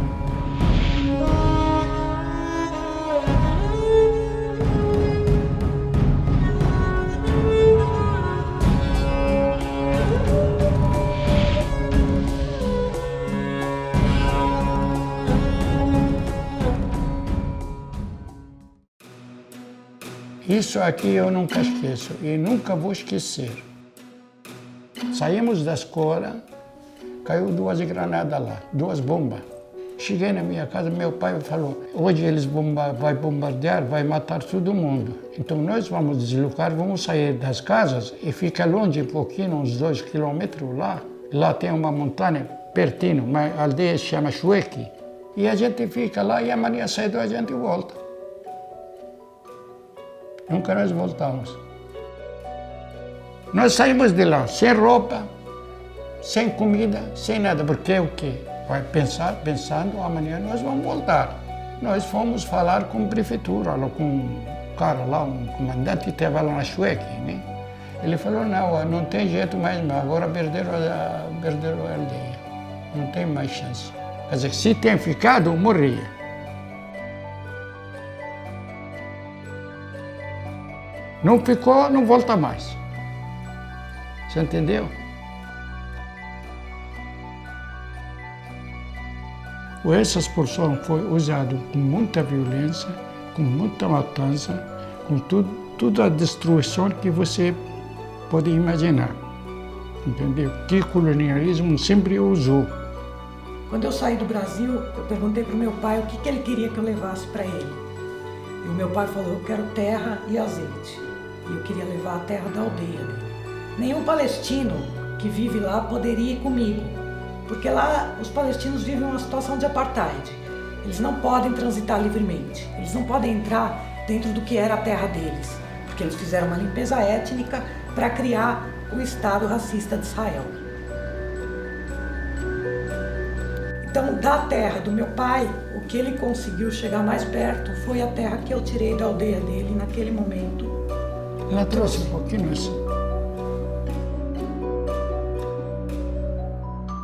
Isso aqui eu nunca esqueço e nunca vou esquecer. Saímos da escola, caiu 2 granadas lá, 2 bombas. Cheguei na minha casa, meu pai falou, hoje eles vão bombardear, vai matar todo mundo. Então nós vamos deslocar, vamos sair das casas e fica longe um pouquinho, uns 2 quilômetros lá. Lá tem uma montanha pertinho, uma aldeia se chama Chueque. E a gente fica lá e amanhã cedo a gente volta. Nunca nós voltamos. Nós saímos de lá sem roupa, sem comida, sem nada, porque o quê? Vai pensando, amanhã nós vamos voltar. Nós fomos falar com a prefeitura, com um cara lá, um comandante que estava lá na Chueque, né? Ele falou, não tem jeito mais, agora perderam a aldeia, não tem mais chance. Quer dizer, se tem ficado, morria. Não ficou, não volta mais. Você entendeu? Essa expulsão foi usada com muita violência, com muita matança, com toda a destruição que você pode imaginar. Entendeu? Que o colonialismo sempre usou. Quando eu saí do Brasil, eu perguntei para o meu pai o que ele queria que eu levasse para ele. E o meu pai falou, eu quero terra e azeite. E eu queria levar a terra da aldeia dele. Nenhum palestino que vive lá poderia ir comigo. Porque lá os palestinos vivem uma situação de apartheid. Eles não podem transitar livremente. Eles não podem entrar dentro do que era a terra deles. Porque eles fizeram uma limpeza étnica para criar o Estado racista de Israel. Então, da terra do meu pai, o que ele conseguiu chegar mais perto foi a terra que eu tirei da aldeia dele naquele momento. Ela trouxe um pouquinho assim.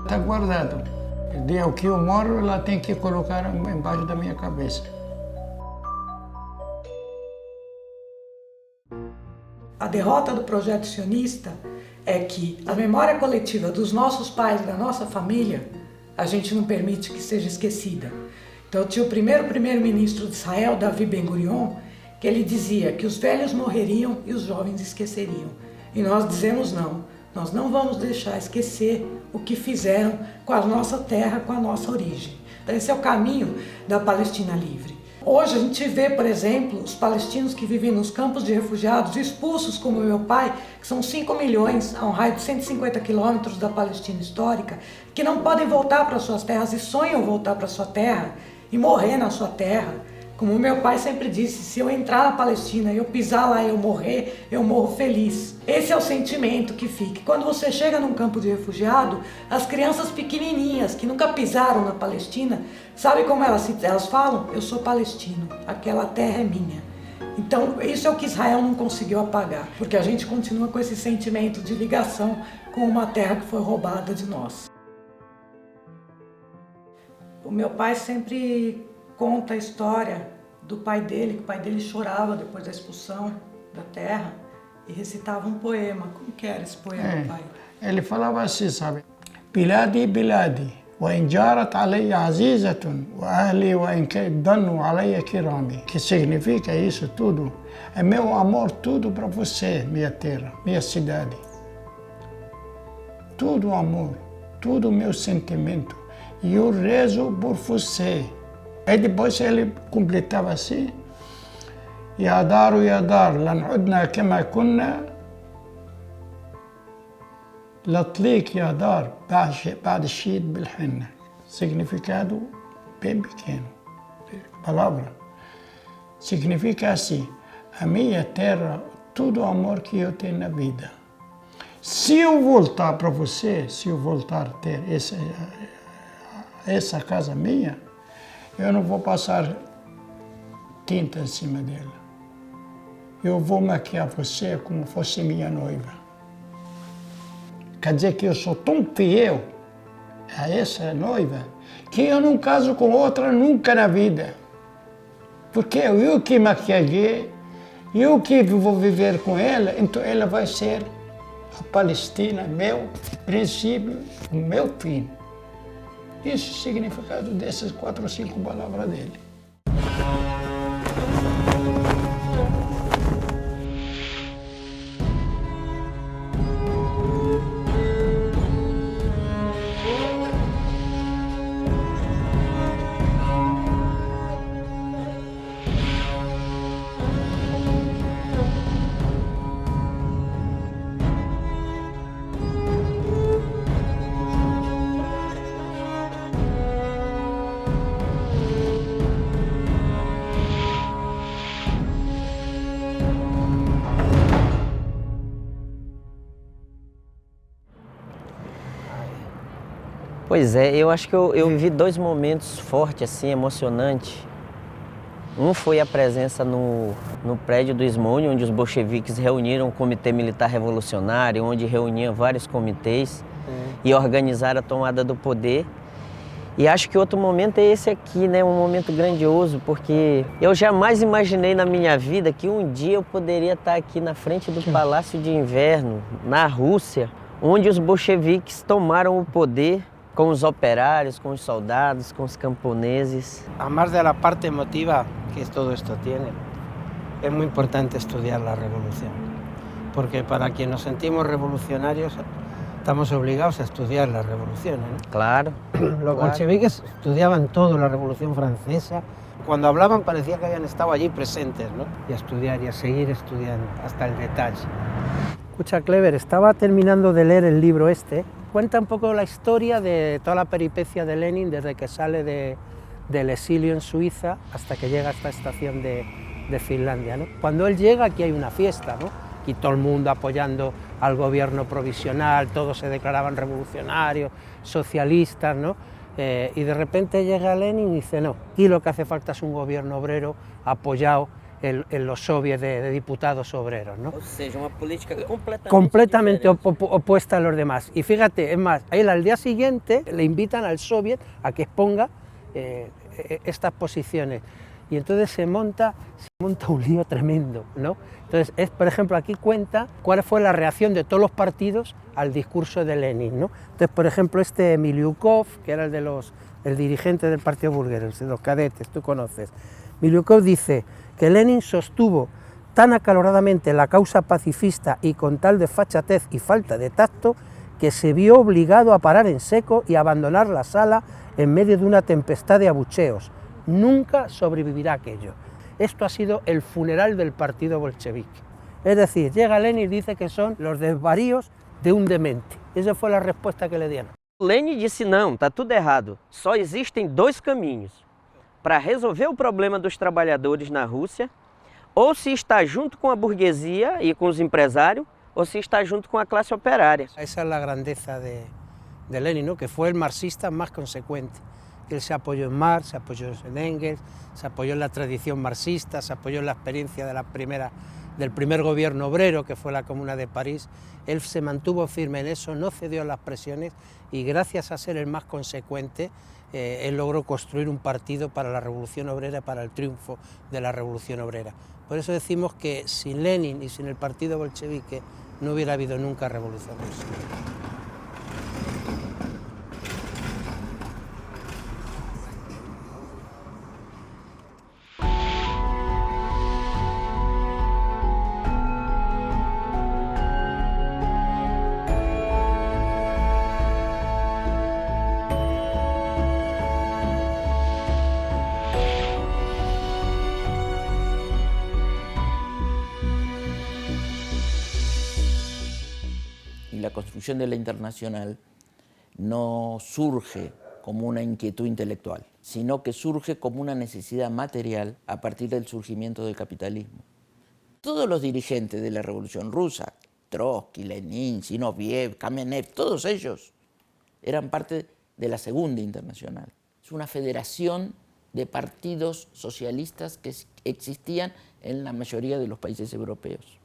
Está guardado. O dia que eu moro, ela tem que colocar embaixo da minha cabeça. A derrota do projeto sionista é que a memória coletiva dos nossos pais e da nossa família, a gente não permite que seja esquecida. Então tinha o primeiro-ministro de Israel, Davi Ben-Gurion, que ele dizia que os velhos morreriam e os jovens esqueceriam. E nós dizemos não. Nós não vamos deixar esquecer o que fizeram com a nossa terra, com a nossa origem. Então, esse é o caminho da Palestina livre. Hoje a gente vê, por exemplo, os palestinos que vivem nos campos de refugiados, expulsos como meu pai, que são 5 milhões, a um raio de 150 quilômetros da Palestina histórica, que não podem voltar para suas terras e sonham voltar para sua terra e morrer na sua terra. Como meu pai sempre disse, se eu entrar na Palestina e eu pisar lá e eu morrer, eu morro feliz. Esse é o sentimento que fica. Quando você chega num campo de refugiado, as crianças pequenininhas que nunca pisaram na Palestina, sabe como elas falam? Eu sou palestino, aquela terra é minha. Então isso é o que Israel não conseguiu apagar, porque a gente continua com esse sentimento de ligação com uma terra que foi roubada de nós. O meu pai sempre conta a história do pai dele, que o pai dele chorava depois da expulsão da terra e recitava um poema. Como que era esse poema, pai? Ele falava assim, sabe? Biladi, biladi, wa in jarat alayya azizatun, wa ahli wa in danu alayya kirami. Que significa isso tudo? É meu amor tudo para você, minha terra, minha cidade. Tudo amor, tudo meu sentimento. E eu rezo por você. Aí depois ele completava assim, يا دار يا دار لن عدنا كما كنا لطليك يا دار بعد الشيد بالحنة. Significado bem pequeno, palavra. Significa assim, a minha terra, todo o amor que eu tenho na vida. Se eu voltar para você, se eu voltar a ter essa casa minha, eu não vou passar tinta em cima dela. Eu vou maquiar você como fosse minha noiva. Quer dizer que eu sou tão fiel a essa noiva que eu não caso com outra nunca na vida. Porque eu que maquiei, eu que vou viver com ela, então ela vai ser a Palestina, meu princípio, o meu fim. Isso é o significado dessas 4 ou 5 palavras dele. Pois é, eu acho que eu vivi dois momentos fortes, assim, emocionantes. Um foi a presença no prédio do Smolny, onde os bolcheviques reuniram o Comitê Militar Revolucionário, onde reuniam vários comitês e organizaram a tomada do poder. E acho que outro momento é esse aqui, né? Um momento grandioso, porque eu jamais imaginei na minha vida que um dia eu poderia estar aqui na frente do Palácio de Inverno, na Rússia, onde os bolcheviques tomaram o poder com os operários, com os soldados, com os camponeses. A más de la parte emotiva que todo esto tiene, es muy importante estudiar la revolución, porque para quienes nos sentimos revolucionarios estamos obligados a estudiar las revoluciones, ¿no? Claro. Los bolcheviques estudiaban todo, la Revolución Francesa. Cuando hablaban parecía que habían estado allí presentes, ¿no? Y a estudiar y a seguir estudiando hasta el detalle. Escucha, Clever, estaba terminando de leer el libro este. Cuenta un poco la historia de toda la peripecia de Lenin desde que sale del exilio en Suiza hasta que llega a esta estación de Finlandia, ¿no? Cuando él llega, aquí hay una fiesta, ¿no? Aquí todo el mundo apoyando al gobierno provisional, todos se declaraban revolucionarios, socialistas, ¿no? Y de repente llega Lenin y dice, no, aquí lo que hace falta es un gobierno obrero apoyado en los soviets de diputados obreros, ¿no? O sea, una política completamente opuesta a los demás. Y fíjate, es más, a él al día siguiente le invitan al soviet a que exponga estas posiciones. Y entonces se monta un lío tremendo, ¿no? Entonces, por ejemplo, aquí cuenta cuál fue la reacción de todos los partidos al discurso de Lenin, ¿no? Entonces, por ejemplo, Miliukov, que era el dirigente del partido burgués, de los cadetes, tú conoces, Miliukov dice que Lenin sostuvo tan acaloradamente la causa pacifista y con tal desfachatez y falta de tacto que se vio obligado a parar en seco y abandonar la sala en medio de una tempestad de abucheos. Nunca sobrevivirá aquello. Esto ha sido el funeral del partido bolchevique. Es decir, llega Lenin y dice que son los desvaríos de un demente. Esa fue la respuesta que le dieron. Lenin disse, não, tá tudo errado. Só existem dois caminhos para resolver o problema dos trabalhadores na Rússia, ou se está junto com a burguesia e com os empresários, ou se está junto com a classe operária. Esa es la grandeza de Lenin, ¿no? Que fue el marxista más consecuente. Él se apoyó en Marx, se apoyó en Engels, se apoyó en la tradición marxista, se apoyó en la experiencia del primer gobierno obrero, que fue la Comuna de París. Él se mantuvo firme en eso, no cedió a las presiones y gracias a ser el más consecuente, él logró construir un partido para la Revolución Obrera, para el triunfo de la Revolución Obrera. Por eso decimos que sin Lenin y sin el partido bolchevique no hubiera habido nunca revolución rusa. La construcción de la Internacional no surge como una inquietud intelectual, sino que surge como una necesidad material a partir del surgimiento del capitalismo. Todos los dirigentes de la Revolución Rusa, Trotsky, Lenin, Zinoviev, Kamenev, todos ellos eran parte de la Segunda Internacional. Es una federación de partidos socialistas que existían en la mayoría de los países europeos.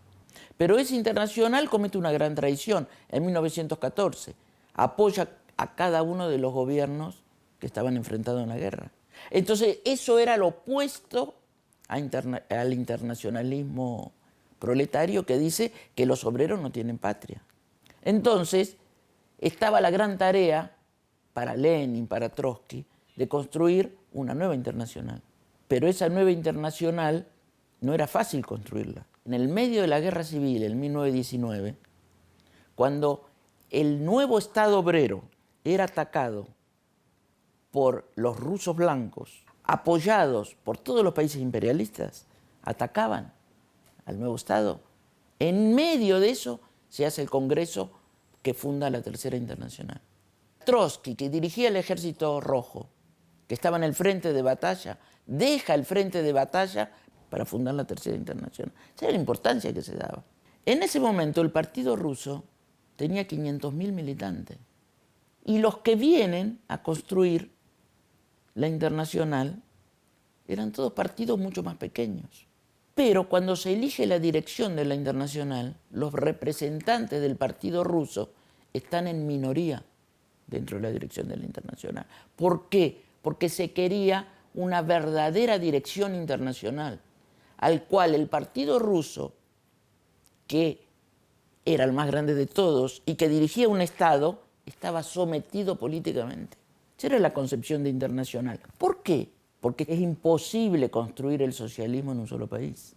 Pero esa internacional comete una gran traición. En 1914 apoya a cada uno de los gobiernos que estaban enfrentados en la guerra. Entonces eso era lo opuesto al internacionalismo proletario que dice que los obreros no tienen patria. Entonces estaba la gran tarea para Lenin, para Trotsky, de construir una nueva internacional. Pero esa nueva internacional no era fácil construirla. En el medio de la guerra civil, en 1919, cuando el nuevo Estado obrero era atacado por los rusos blancos, apoyados por todos los países imperialistas, atacaban al nuevo Estado. En medio de eso se hace el Congreso que funda la Tercera Internacional. Trotsky, que dirigía el Ejército Rojo, que estaba en el frente de batalla, deja el frente de batalla para fundar la Tercera Internacional. Esa era la importancia que se daba. En ese momento el Partido Ruso tenía 500.000 militantes. Y los que vienen a construir la Internacional eran todos partidos mucho más pequeños. Pero cuando se elige la dirección de la Internacional, los representantes del partido ruso están en minoría dentro de la dirección de la Internacional. ¿Por qué? Porque se quería una verdadera dirección internacional, al cual el partido ruso, que era el más grande de todos y que dirigía un Estado, estaba sometido políticamente. Esa era la concepción de Internacional. ¿Por qué? Porque es imposible construir el socialismo en un solo país.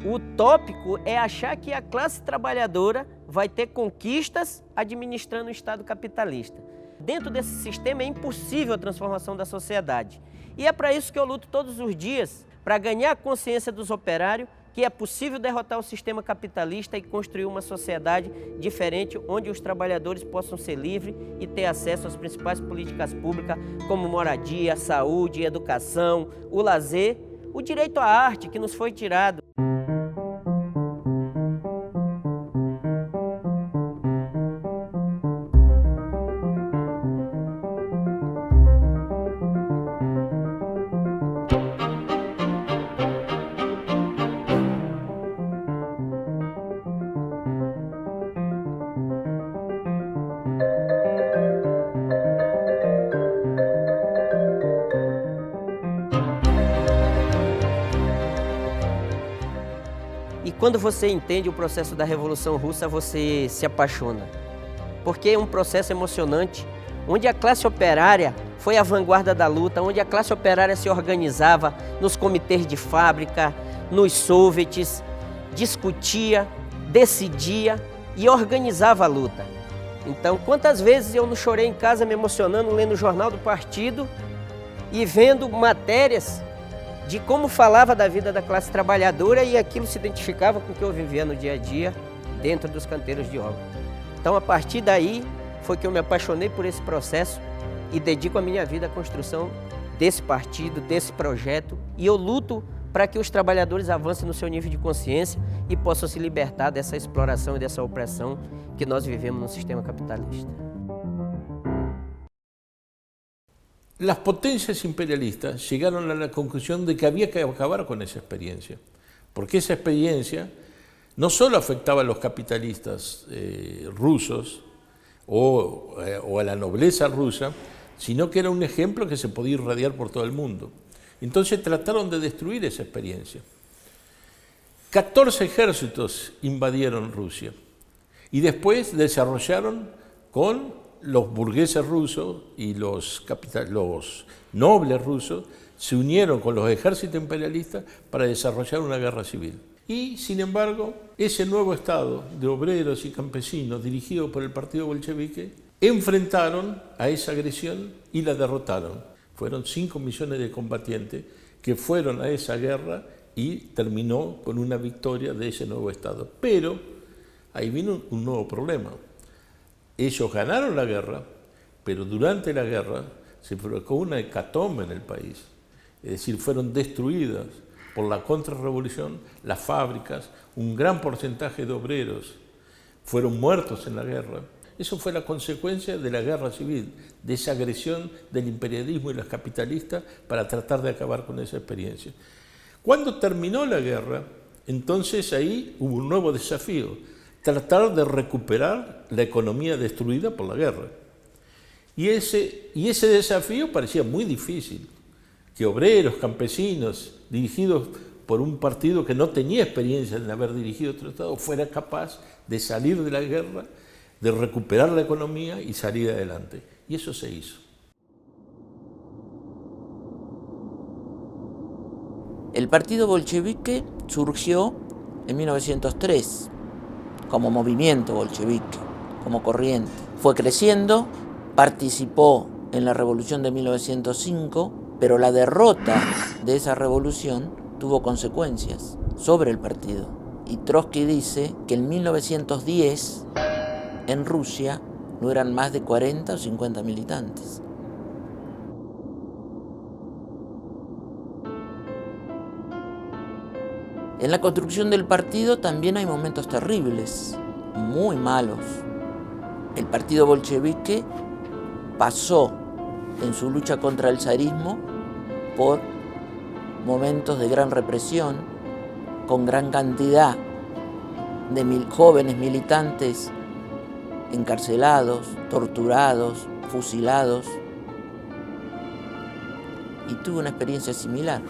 Utópico é achar que a classe trabalhadora vai ter conquistas administrando o Estado capitalista. Dentro desse sistema é impossível a transformação da sociedade. E é para isso que eu luto todos os dias, para ganhar a consciência dos operários que é possível derrotar o sistema capitalista e construir uma sociedade diferente, onde os trabalhadores possam ser livres e ter acesso às principais políticas públicas, como moradia, saúde, educação, o lazer, o direito à arte que nos foi tirado. E quando você entende o processo da Revolução Russa, você se apaixona. Porque é um processo emocionante, onde a classe operária foi a vanguarda da luta, onde a classe operária se organizava nos comitês de fábrica, nos soviets, discutia, decidia e organizava a luta. Então, quantas vezes eu não chorei em casa me emocionando, lendo o jornal do partido e vendo matérias de como falava da vida da classe trabalhadora e aquilo se identificava com o que eu vivia no dia a dia dentro dos canteiros de obra. Então, a partir daí, foi que eu me apaixonei por esse processo e dedico a minha vida à construção desse partido, desse projeto, e eu luto para que os trabalhadores avancem no seu nível de consciência e possam se libertar dessa exploração e dessa opressão que nós vivemos no sistema capitalista. Las potencias imperialistas llegaron a la conclusión de que había que acabar con esa experiencia, porque esa experiencia no solo afectaba a los capitalistas rusos o a la nobleza rusa, sino que era un ejemplo que se podía irradiar por todo el mundo. Entonces trataron de destruir esa experiencia. 14 ejércitos invadieron Rusia y después desarrollaron con los burgueses rusos y los nobles rusos se unieron con los ejércitos imperialistas para desarrollar una guerra civil. Y, sin embargo, ese nuevo Estado de obreros y campesinos dirigido por el partido bolchevique enfrentaron a esa agresión y la derrotaron. Fueron 5 millones de combatientes que fueron a esa guerra y terminó con una victoria de ese nuevo Estado. Pero ahí vino un nuevo problema. Ellos ganaron la guerra, pero durante la guerra se provocó una hecatombe en el país. Es decir, fueron destruidas por la contrarrevolución las fábricas, un gran porcentaje de obreros fueron muertos en la guerra. Eso fue la consecuencia de la guerra civil, de esa agresión del imperialismo y los capitalistas para tratar de acabar con esa experiencia. Cuando terminó la guerra, entonces ahí hubo un nuevo desafío, tratar de recuperar la economía destruida por la guerra. Y ese desafío parecía muy difícil, que obreros, campesinos, dirigidos por un partido que no tenía experiencia en haber dirigido otro Estado, fuera capaz de salir de la guerra, de recuperar la economía y salir adelante. Y eso se hizo. El partido bolchevique surgió en 1903 como movimiento bolchevique, como corriente. Fue creciendo, participó en la revolución de 1905, pero la derrota de esa revolución tuvo consecuencias sobre el partido. Y Trotsky dice que en 1910 en Rusia no eran más de 40 o 50 militantes. En la construcción del partido también hay momentos terribles, muy malos. El partido bolchevique pasó en su lucha contra el zarismo por momentos de gran represión, con gran cantidad de jóvenes militantes encarcelados, torturados, fusilados, y tuve una experiencia similar.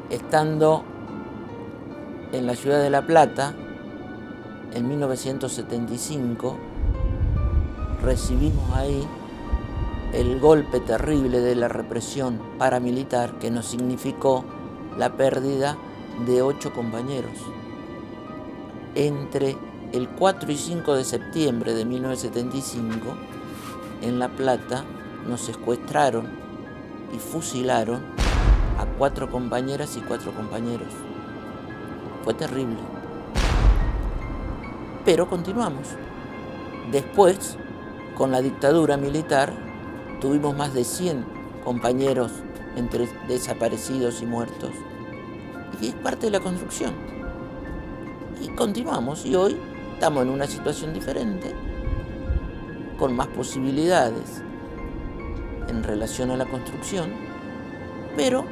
Estando en la ciudad de La Plata, en 1975, recibimos ahí el golpe terrible de la represión paramilitar que nos significó la pérdida de 8 compañeros. Entre el 4 y 5 de septiembre de 1975, en La Plata, nos secuestraron y fusilaron a 4 compañeras y 4 compañeros. Fue terrible. Pero continuamos. Después, con la dictadura militar, tuvimos más de 100 compañeros entre desaparecidos y muertos. Y es parte de la construcción. Y continuamos, y hoy estamos en una situación diferente, con más posibilidades en relación a la construcción, pero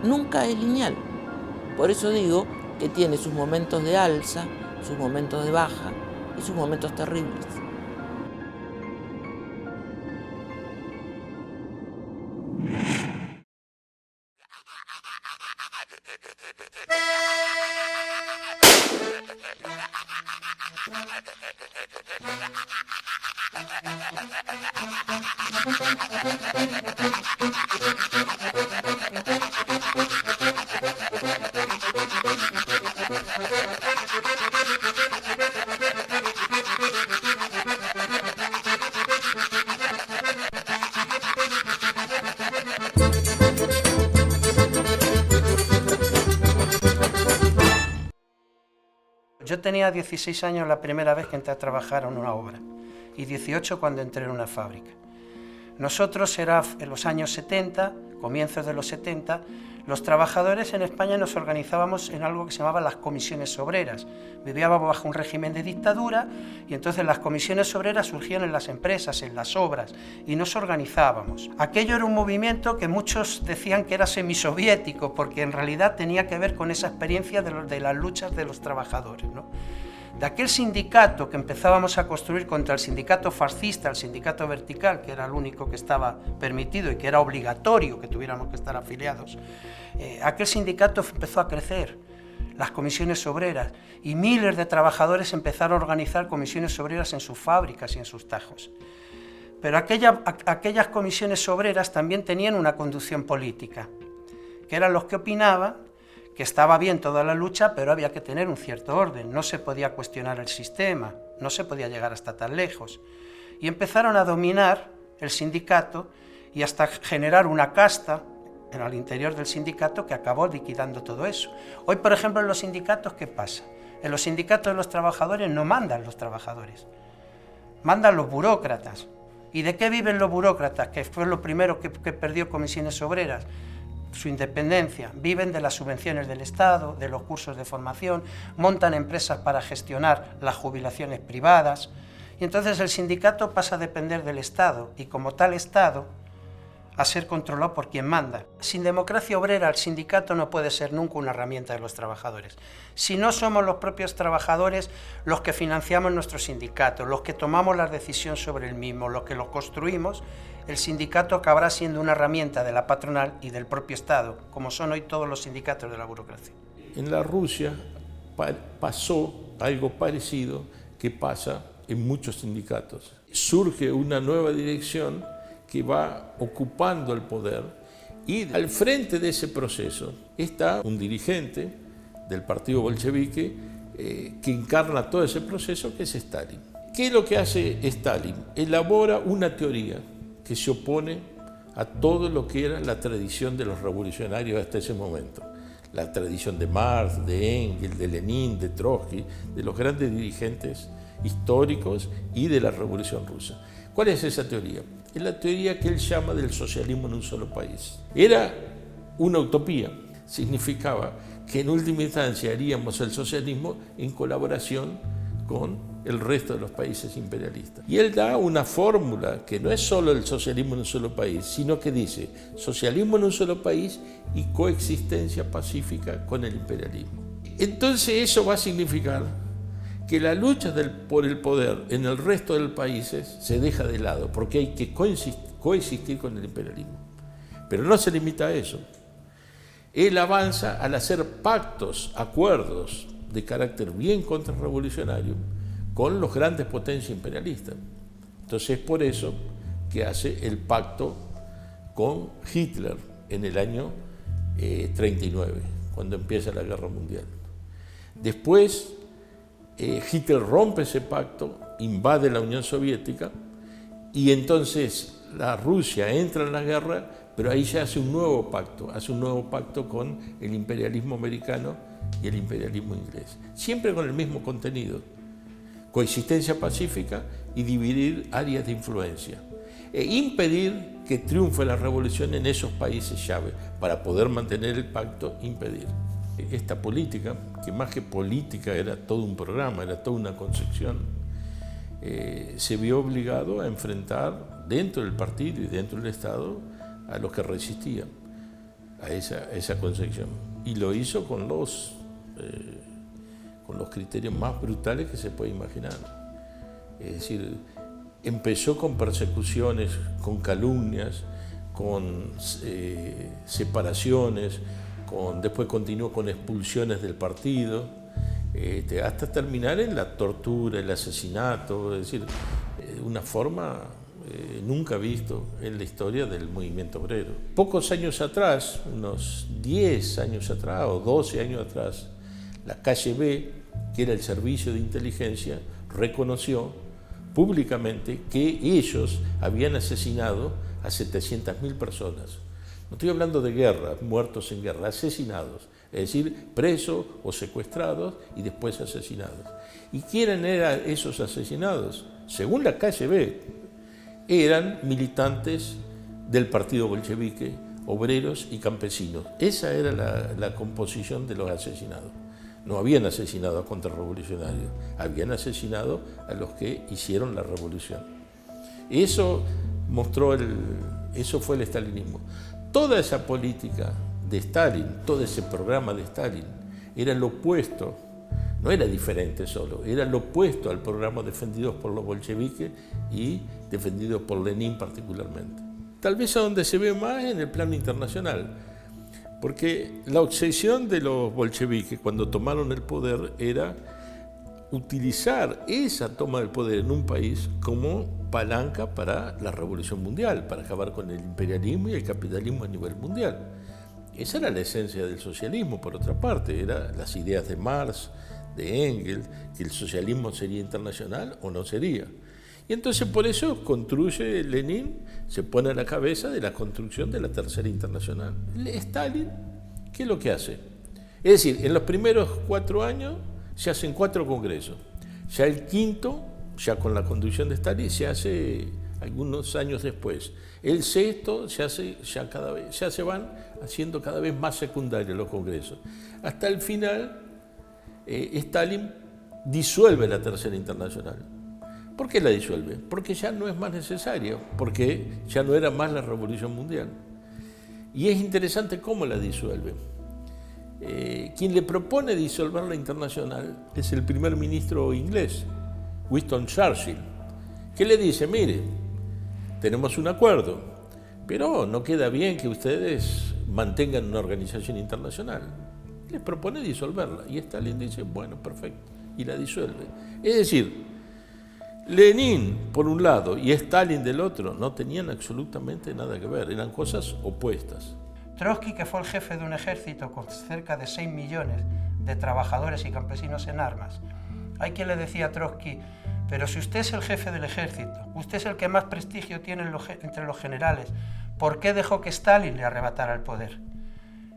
nunca es lineal. Por eso digo que tiene sus momentos de alza, sus momentos de baja y sus momentos terribles. Yo tenía 16 años la primera vez que entré a trabajar en una obra y 18 cuando entré en una fábrica. Nosotros era en los años 70, comienzos de los 70, los trabajadores en España nos organizábamos en algo que se llamaba las comisiones obreras. Vivíamos bajo un régimen de dictadura y entonces las comisiones obreras surgían en las empresas, en las obras, y nos organizábamos. Aquello era un movimiento que muchos decían que era semisoviético, porque en realidad tenía que ver con esa experiencia de las luchas de los trabajadores, ¿no? De aquel sindicato que empezábamos a construir contra el sindicato fascista, el sindicato vertical, que era el único que estaba permitido y que era obligatorio que tuviéramos que estar afiliados, aquel sindicato empezó a crecer, las comisiones obreras, y miles de trabajadores empezaron a organizar comisiones obreras en sus fábricas y en sus tajos. Pero aquellas comisiones obreras también tenían una conducción política, que eran los que opinaban que estaba bien toda la lucha, pero había que tener un cierto orden, no se podía cuestionar el sistema, no se podía llegar hasta tan lejos. Y empezaron a dominar el sindicato y hasta generar una casta en el interior del sindicato que acabó liquidando todo eso. Hoy, por ejemplo, en los sindicatos, ¿qué pasa? En los sindicatos de los trabajadores no mandan los trabajadores, mandan los burócratas. ¿Y de qué viven los burócratas? Que fue lo primero que perdió Comisiones Obreras, su independencia. Viven de las subvenciones del Estado, de los cursos de formación, montan empresas para gestionar las jubilaciones privadas, y entonces el sindicato pasa a depender del Estado, y como tal Estado, a ser controlado por quien manda. Sin democracia obrera, el sindicato no puede ser nunca una herramienta de los trabajadores. Si no somos los propios trabajadores los que financiamos nuestro sindicato, los que tomamos la decisión sobre el mismo, los que lo construimos, el sindicato acabará siendo una herramienta de la patronal y del propio Estado, como son hoy todos los sindicatos de la burocracia. En la Rusia pasó algo parecido que pasa en muchos sindicatos. Surge una nueva dirección que va ocupando el poder y al frente de ese proceso está un dirigente del partido bolchevique que encarna todo ese proceso, que es Stalin. ¿Qué es lo que hace Stalin? Elabora una teoría que se opone a todo lo que era la tradición de los revolucionarios hasta ese momento. La tradición de Marx, de Engels, de Lenin, de Trotsky, de los grandes dirigentes históricos y de la Revolución Rusa. ¿Cuál es esa teoría? Es la teoría que él llama del socialismo en un solo país. Era una utopía, significaba que en última instancia haríamos el socialismo en colaboración con el resto de los países imperialistas. Y él da una fórmula que no es solo el socialismo en un solo país, sino que dice socialismo en un solo país y coexistencia pacífica con el imperialismo. Entonces eso va a significar que la lucha por el poder en el resto de los países se deja de lado, porque hay que coexistir con el imperialismo. Pero no se limita a eso. Él avanza al hacer pactos, acuerdos de carácter bien contrarrevolucionario con los grandes potencias imperialistas. Entonces es por eso que hace el pacto con Hitler en el año 39, cuando empieza la Guerra Mundial. Después Hitler rompe ese pacto, invade la Unión Soviética y entonces la Rusia entra en la guerra, pero ahí se hace un nuevo pacto con el imperialismo americano y el imperialismo inglés, siempre con el mismo contenido: coexistencia pacífica y dividir áreas de influencia e impedir que triunfe la revolución en esos países llave. Para poder mantener el pacto, impedir. Esta política, que más que política era todo un programa, era toda una concepción, se vio obligado a enfrentar dentro del partido y dentro del Estado a los que resistían a esa concepción. Y lo hizo con los criterios más brutales que se puede imaginar. Es decir, empezó con persecuciones, con calumnias, con separaciones, después continuó con expulsiones del partido, hasta terminar en la tortura, el asesinato, es decir, una forma nunca visto en la historia del movimiento obrero. Pocos años atrás, unos 10 años atrás o 12 años atrás, la KGB, que era el servicio de inteligencia, reconoció públicamente que ellos habían asesinado a 700.000 personas. No estoy hablando de guerra, muertos en guerra, asesinados, es decir, presos o secuestrados y después asesinados. ¿Y quiénes eran esos asesinados? Según la KGB, eran militantes del partido bolchevique, obreros y campesinos. Esa era la composición de los asesinados. No habían asesinado a contrarrevolucionarios, habían asesinado a los que hicieron la revolución. Eso fue el stalinismo. Toda esa política de Stalin, todo ese programa de Stalin, era lo opuesto, no era diferente solo, era lo opuesto al programa defendido por los bolcheviques y defendido por Lenin particularmente. Tal vez a donde se ve más en el plano internacional, porque la obsesión de los bolcheviques cuando tomaron el poder era utilizar esa toma del poder en un país como palanca para la revolución mundial, para acabar con el imperialismo y el capitalismo a nivel mundial. Esa era la esencia del socialismo, por otra parte, eran las ideas de Marx, de Engels, que el socialismo sería internacional o no sería. Y entonces por eso construye Lenin, se pone a la cabeza de la construcción de la Tercera Internacional. Stalin, ¿qué es lo que hace? Es decir, en los primeros 4 años se hacen 4 congresos. Ya el quinto, ya con la conducción de Stalin, se hace algunos años después. El sexto se van haciendo cada vez más secundarios los congresos. Hasta el final, Stalin disuelve la Tercera Internacional. ¿Por qué la disuelve? Porque ya no es más necesario, porque ya no era más la revolución mundial. Y es interesante cómo la disuelve. Quien le propone disolver la internacional es el primer ministro inglés, Winston Churchill, que le dice: mire, tenemos un acuerdo, pero no queda bien que ustedes mantengan una organización internacional. Les propone disolverla y Stalin dice: bueno, perfecto, y la disuelve. Es decir, Lenin por un lado y Stalin del otro no tenían absolutamente nada que ver, eran cosas opuestas. Trotsky, que fue el jefe de un ejército con cerca de 6 millones de trabajadores y campesinos en armas, hay quien le decía a Trotsky: pero si usted es el jefe del ejército, usted es el que más prestigio tiene entre los generales, ¿por qué dejó que Stalin le arrebatara el poder?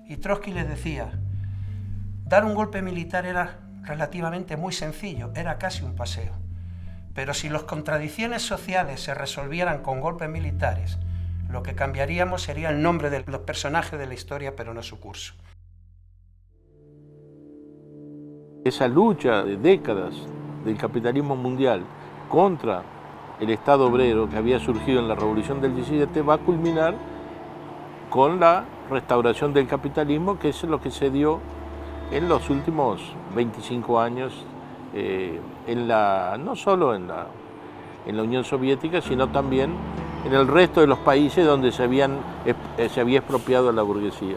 Y Trotsky le decía: dar un golpe militar era relativamente muy sencillo, era casi un paseo. Pero si las contradicciones sociales se resolvieran con golpes militares, lo que cambiaríamos sería el nombre de los personajes de la historia, pero no su curso. Esa lucha de décadas del capitalismo mundial contra el Estado obrero que había surgido en la Revolución del 17 va a culminar con la restauración del capitalismo, que es lo que se dio en los últimos 25 años, no solo en la Unión Soviética, sino también en el resto de los países donde se había expropiado a la burguesía.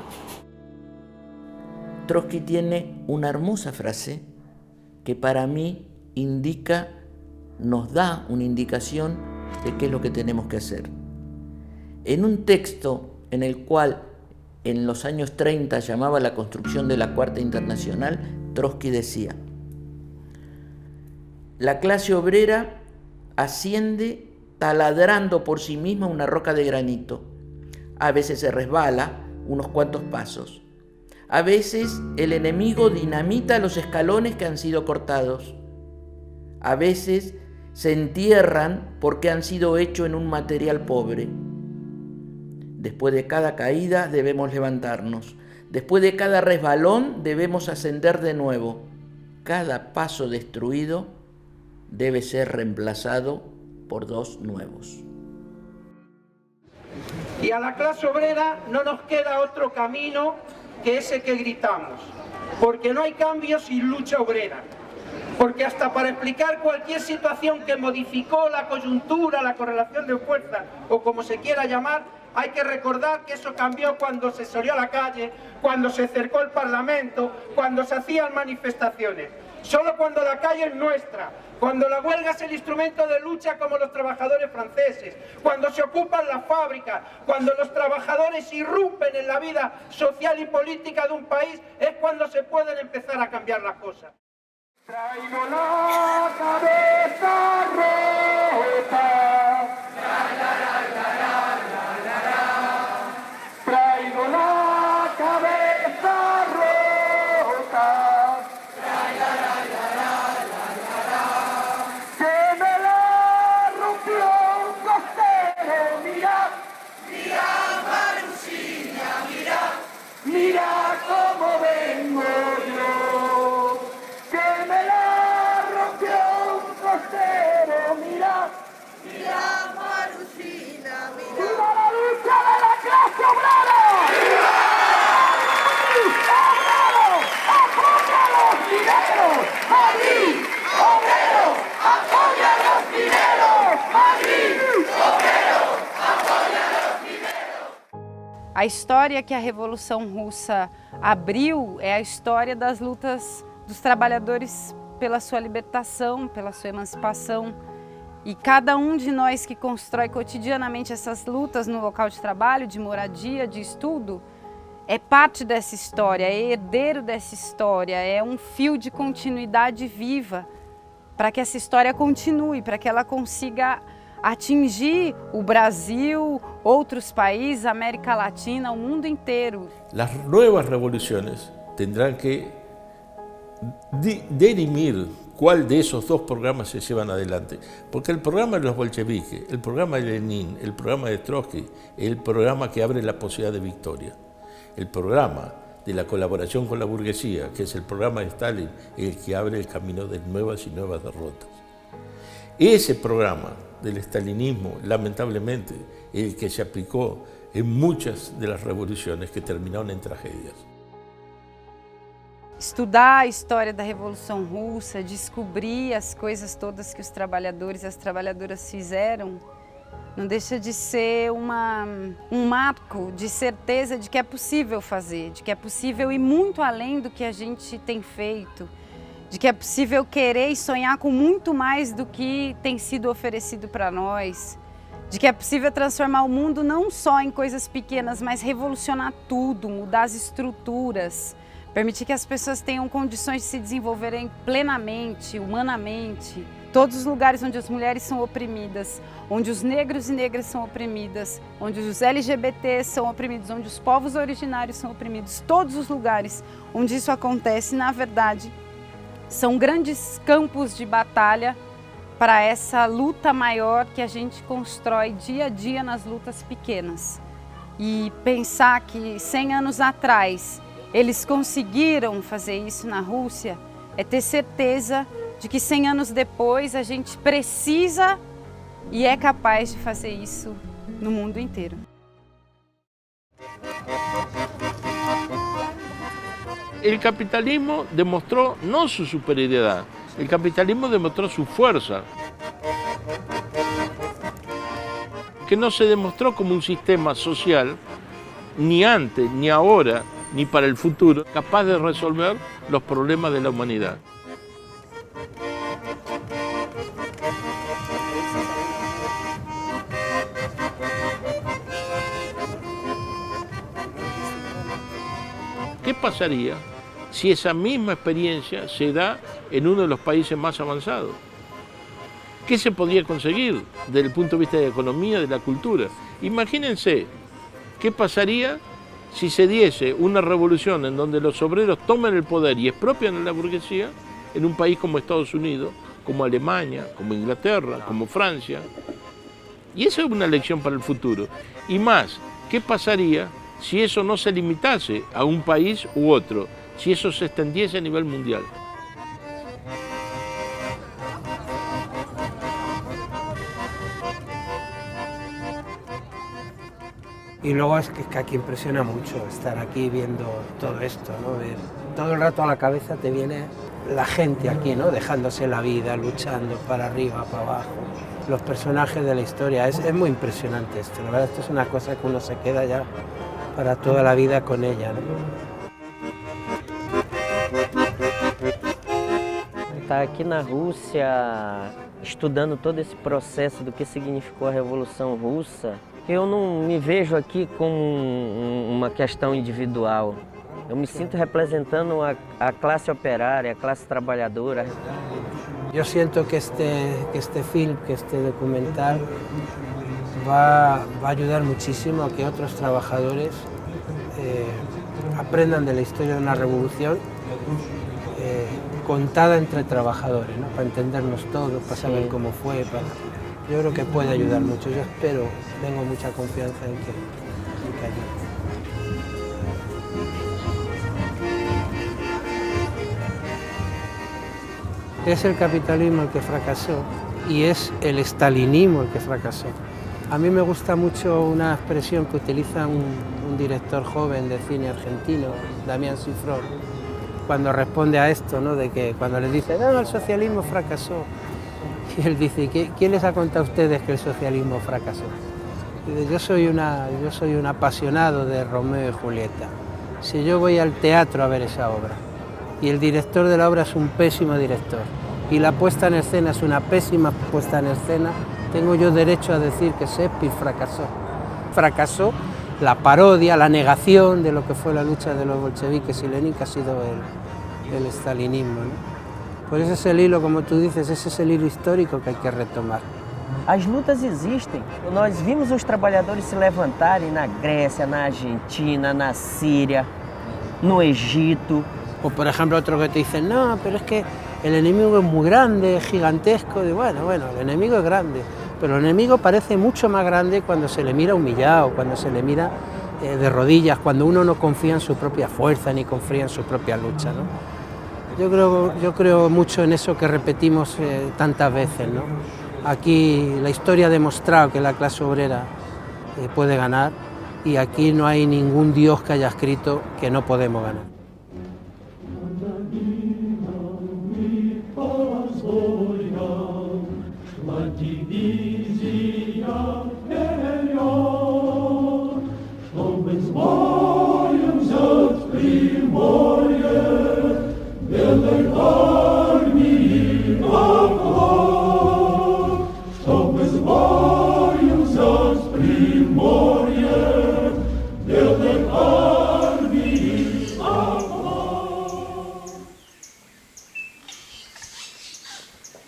Trotsky tiene una hermosa frase que para mí nos da una indicación de qué es lo que tenemos que hacer. En un texto en el cual en los años 30 llamaba la construcción de la Cuarta Internacional, Trotsky decía: la clase obrera asciende taladrando por sí misma una roca de granito. A veces se resbala unos cuantos pasos. A veces el enemigo dinamita los escalones que han sido cortados. A veces se entierran porque han sido hechos en un material pobre. Después de cada caída debemos levantarnos. Después de cada resbalón debemos ascender de nuevo. Cada paso destruido debe ser reemplazado por dos nuevos. Y a la clase obrera no nos queda otro camino que ese que gritamos, porque no hay cambio sin lucha obrera, porque hasta para explicar cualquier situación que modificó la coyuntura, la correlación de fuerzas o como se quiera llamar, hay que recordar que eso cambió cuando se salió a la calle, cuando se cercó el Parlamento, cuando se hacían manifestaciones. Solo cuando la calle es nuestra, cuando la huelga es el instrumento de lucha como los trabajadores franceses, cuando se ocupan las fábricas, cuando los trabajadores irrumpen en la vida social y política de un país, es cuando se pueden empezar a cambiar las cosas. Traigo la cabeza rota. Traigo la cabeza rota. Que me la rompió un costero, mira. Mira, Marusina, mira. Mira cómo vengo yo. Que me la rompió un costero, mira. Mira, Marusina, mira. ¡Viva la lucha de la clase obrera! ¡Viva! ¡Obrero! ¡Apoya a los mineros! ¡Madrid! ¡Obrero! ¡Apoya a los mineros! ¡Madrid! ¡Obrero! ¡Apoya a los mineros! A história que a Revolução Russa abriu é a história das lutas dos trabalhadores pela sua libertação, pela sua emancipação. E cada um de nós que constrói cotidianamente essas lutas no local de trabalho, de moradia, de estudo, é parte dessa história, é herdeiro dessa história, é um fio de continuidade viva para que essa história continue, para que ela consiga atingir o Brasil, outros países, a América Latina, o mundo inteiro. Las nuevas revoluciones tendrán que dirimir cuál de esos dos programas se llevan adelante. Porque el programa de los bolcheviques, el programa de Lenin, el programa de Trotsky, el programa que abre la posibilidad de victoria. El programa de la colaboración con la burguesía, que es el programa de Stalin, el que abre el camino de nuevas y nuevas derrotas. Ese programa del stalinismo, lamentablemente, el que se aplicó en muchas de las revoluciones que terminaron en tragedias. Estudar a história da Revolução Russa, descobrir as coisas todas que os trabalhadores e as trabalhadoras fizeram, não deixa de ser um marco de certeza de que é possível fazer, de que é possível ir muito além do que a gente tem feito, de que é possível querer e sonhar com muito mais do que tem sido oferecido para nós, de que é possível transformar o mundo não só em coisas pequenas, mas revolucionar tudo, mudar as estruturas, permitir que as pessoas tenham condições de se desenvolverem plenamente, humanamente. Todos os lugares onde as mulheres são oprimidas, onde os negros e negras são oprimidas, onde os LGBTs são oprimidos, onde os povos originários são oprimidos, todos os lugares onde isso acontece, na verdade, são grandes campos de batalha para essa luta maior que a gente constrói dia a dia nas lutas pequenas. E pensar que 100 anos atrás eles conseguiram fazer isso na Rússia é ter certeza de que 100 anos depois a gente precisa e é capaz de fazer isso no mundo inteiro. El capitalismo demostró no su superioridad, el capitalismo demostró su fuerza, que no se demostró como un sistema social, ni antes, ni ahora, ni para el futuro, capaz de resolver los problemas de la humanidad. ¿Qué pasaría si esa misma experiencia se da en uno de los países más avanzados? ¿Qué se podría conseguir desde el punto de vista de la economía, de la cultura? Imagínense, ¿qué pasaría si se diese una revolución en donde los obreros tomen el poder y expropian a la burguesía en un país como Estados Unidos, como Alemania, como Inglaterra, como Francia? Y esa es una lección para el futuro. Y más, ¿qué pasaría si eso no se limitase a un país u otro, si eso se extendiese a nivel mundial? Y luego es que aquí impresiona mucho estar aquí viendo todo esto, ¿no? Ver, todo el rato a la cabeza te viene la gente aquí, ¿no? Dejándose la vida, luchando para arriba, para abajo, los personajes de la historia. Es muy impresionante esto, la verdad, esto es una cosa que uno se queda ya para toda la vida con ella, ¿no? Estar aqui na Rússia, estudando todo esse processo do que significou a Revolução Russa, eu não me vejo aqui como uma questão individual. Eu me sinto representando a classe operária, a classe trabalhadora. Yo siento que este film, que este documental va a ayudar muchísimo a que otros trabajadores aprendan de la historia de una revolución contada entre trabajadores, ¿no? Para entendernos todos, para saber cómo fue. Yo creo que puede ayudar mucho. Yo espero, tengo mucha confianza en que ayude. Es el capitalismo el que fracasó y es el estalinismo el que fracasó. A mí me gusta mucho una expresión que utiliza un director joven de cine argentino, Damián Cifrón, cuando responde a esto, ¿no? De que cuando le dice, no, el socialismo fracasó. Y él dice, ¿quién les ha contado a ustedes que el socialismo fracasó? Dice, yo soy un apasionado de Romeo y Julieta. Si yo voy al teatro a ver esa obra y el director de la obra es un pésimo director y la puesta en escena es una pésima puesta en escena, tengo yo derecho a decir que Shakespeare fracasó. Fracasó la parodia, la negación de lo que fue la lucha de los bolcheviques y Lenin, que ha sido el estalinismo, ¿no? Por eso es el hilo, como tú dices, ese es el hilo histórico que hay que retomar. As lutas existem. Nós vimos os trabalhadores se levantarem na Grécia, na Argentina, na Síria, no Egito. O por ejemplo otro que te dicen, no, pero es que el enemigo es muy grande, es gigantesco. Y bueno, el enemigo es grande, pero el enemigo parece mucho más grande cuando se le mira humillado, cuando se le mira de rodillas, cuando uno no confía en su propia fuerza ni confía en su propia lucha, ¿no? Yo creo mucho en eso que repetimos tantas veces, ¿no? Aquí la historia ha demostrado que la clase obrera puede ganar y aquí no hay ningún Dios que haya escrito que no podemos ganar.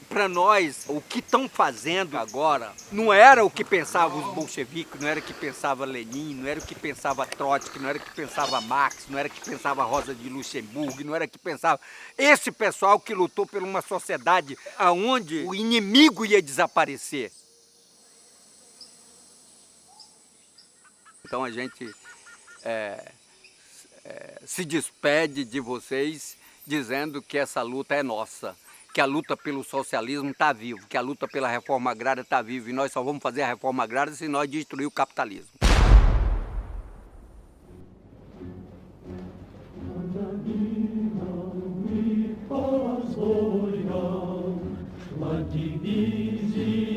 Para nós, o que estão fazendo agora não era o que pensavam os bolcheviques, não era o que pensava Lenin, não era o que pensava Trotsky, não era o que pensava Marx, não era o que pensava Rosa de Luxemburgo, não era o que pensava esse pessoal que lutou por uma sociedade onde o inimigo ia desaparecer. Então a gente se despede de vocês dizendo que essa luta é nossa, que a luta pelo socialismo está viva, que a luta pela reforma agrária está viva, e nós só vamos fazer a reforma agrária se nós destruir o capitalismo. La divisi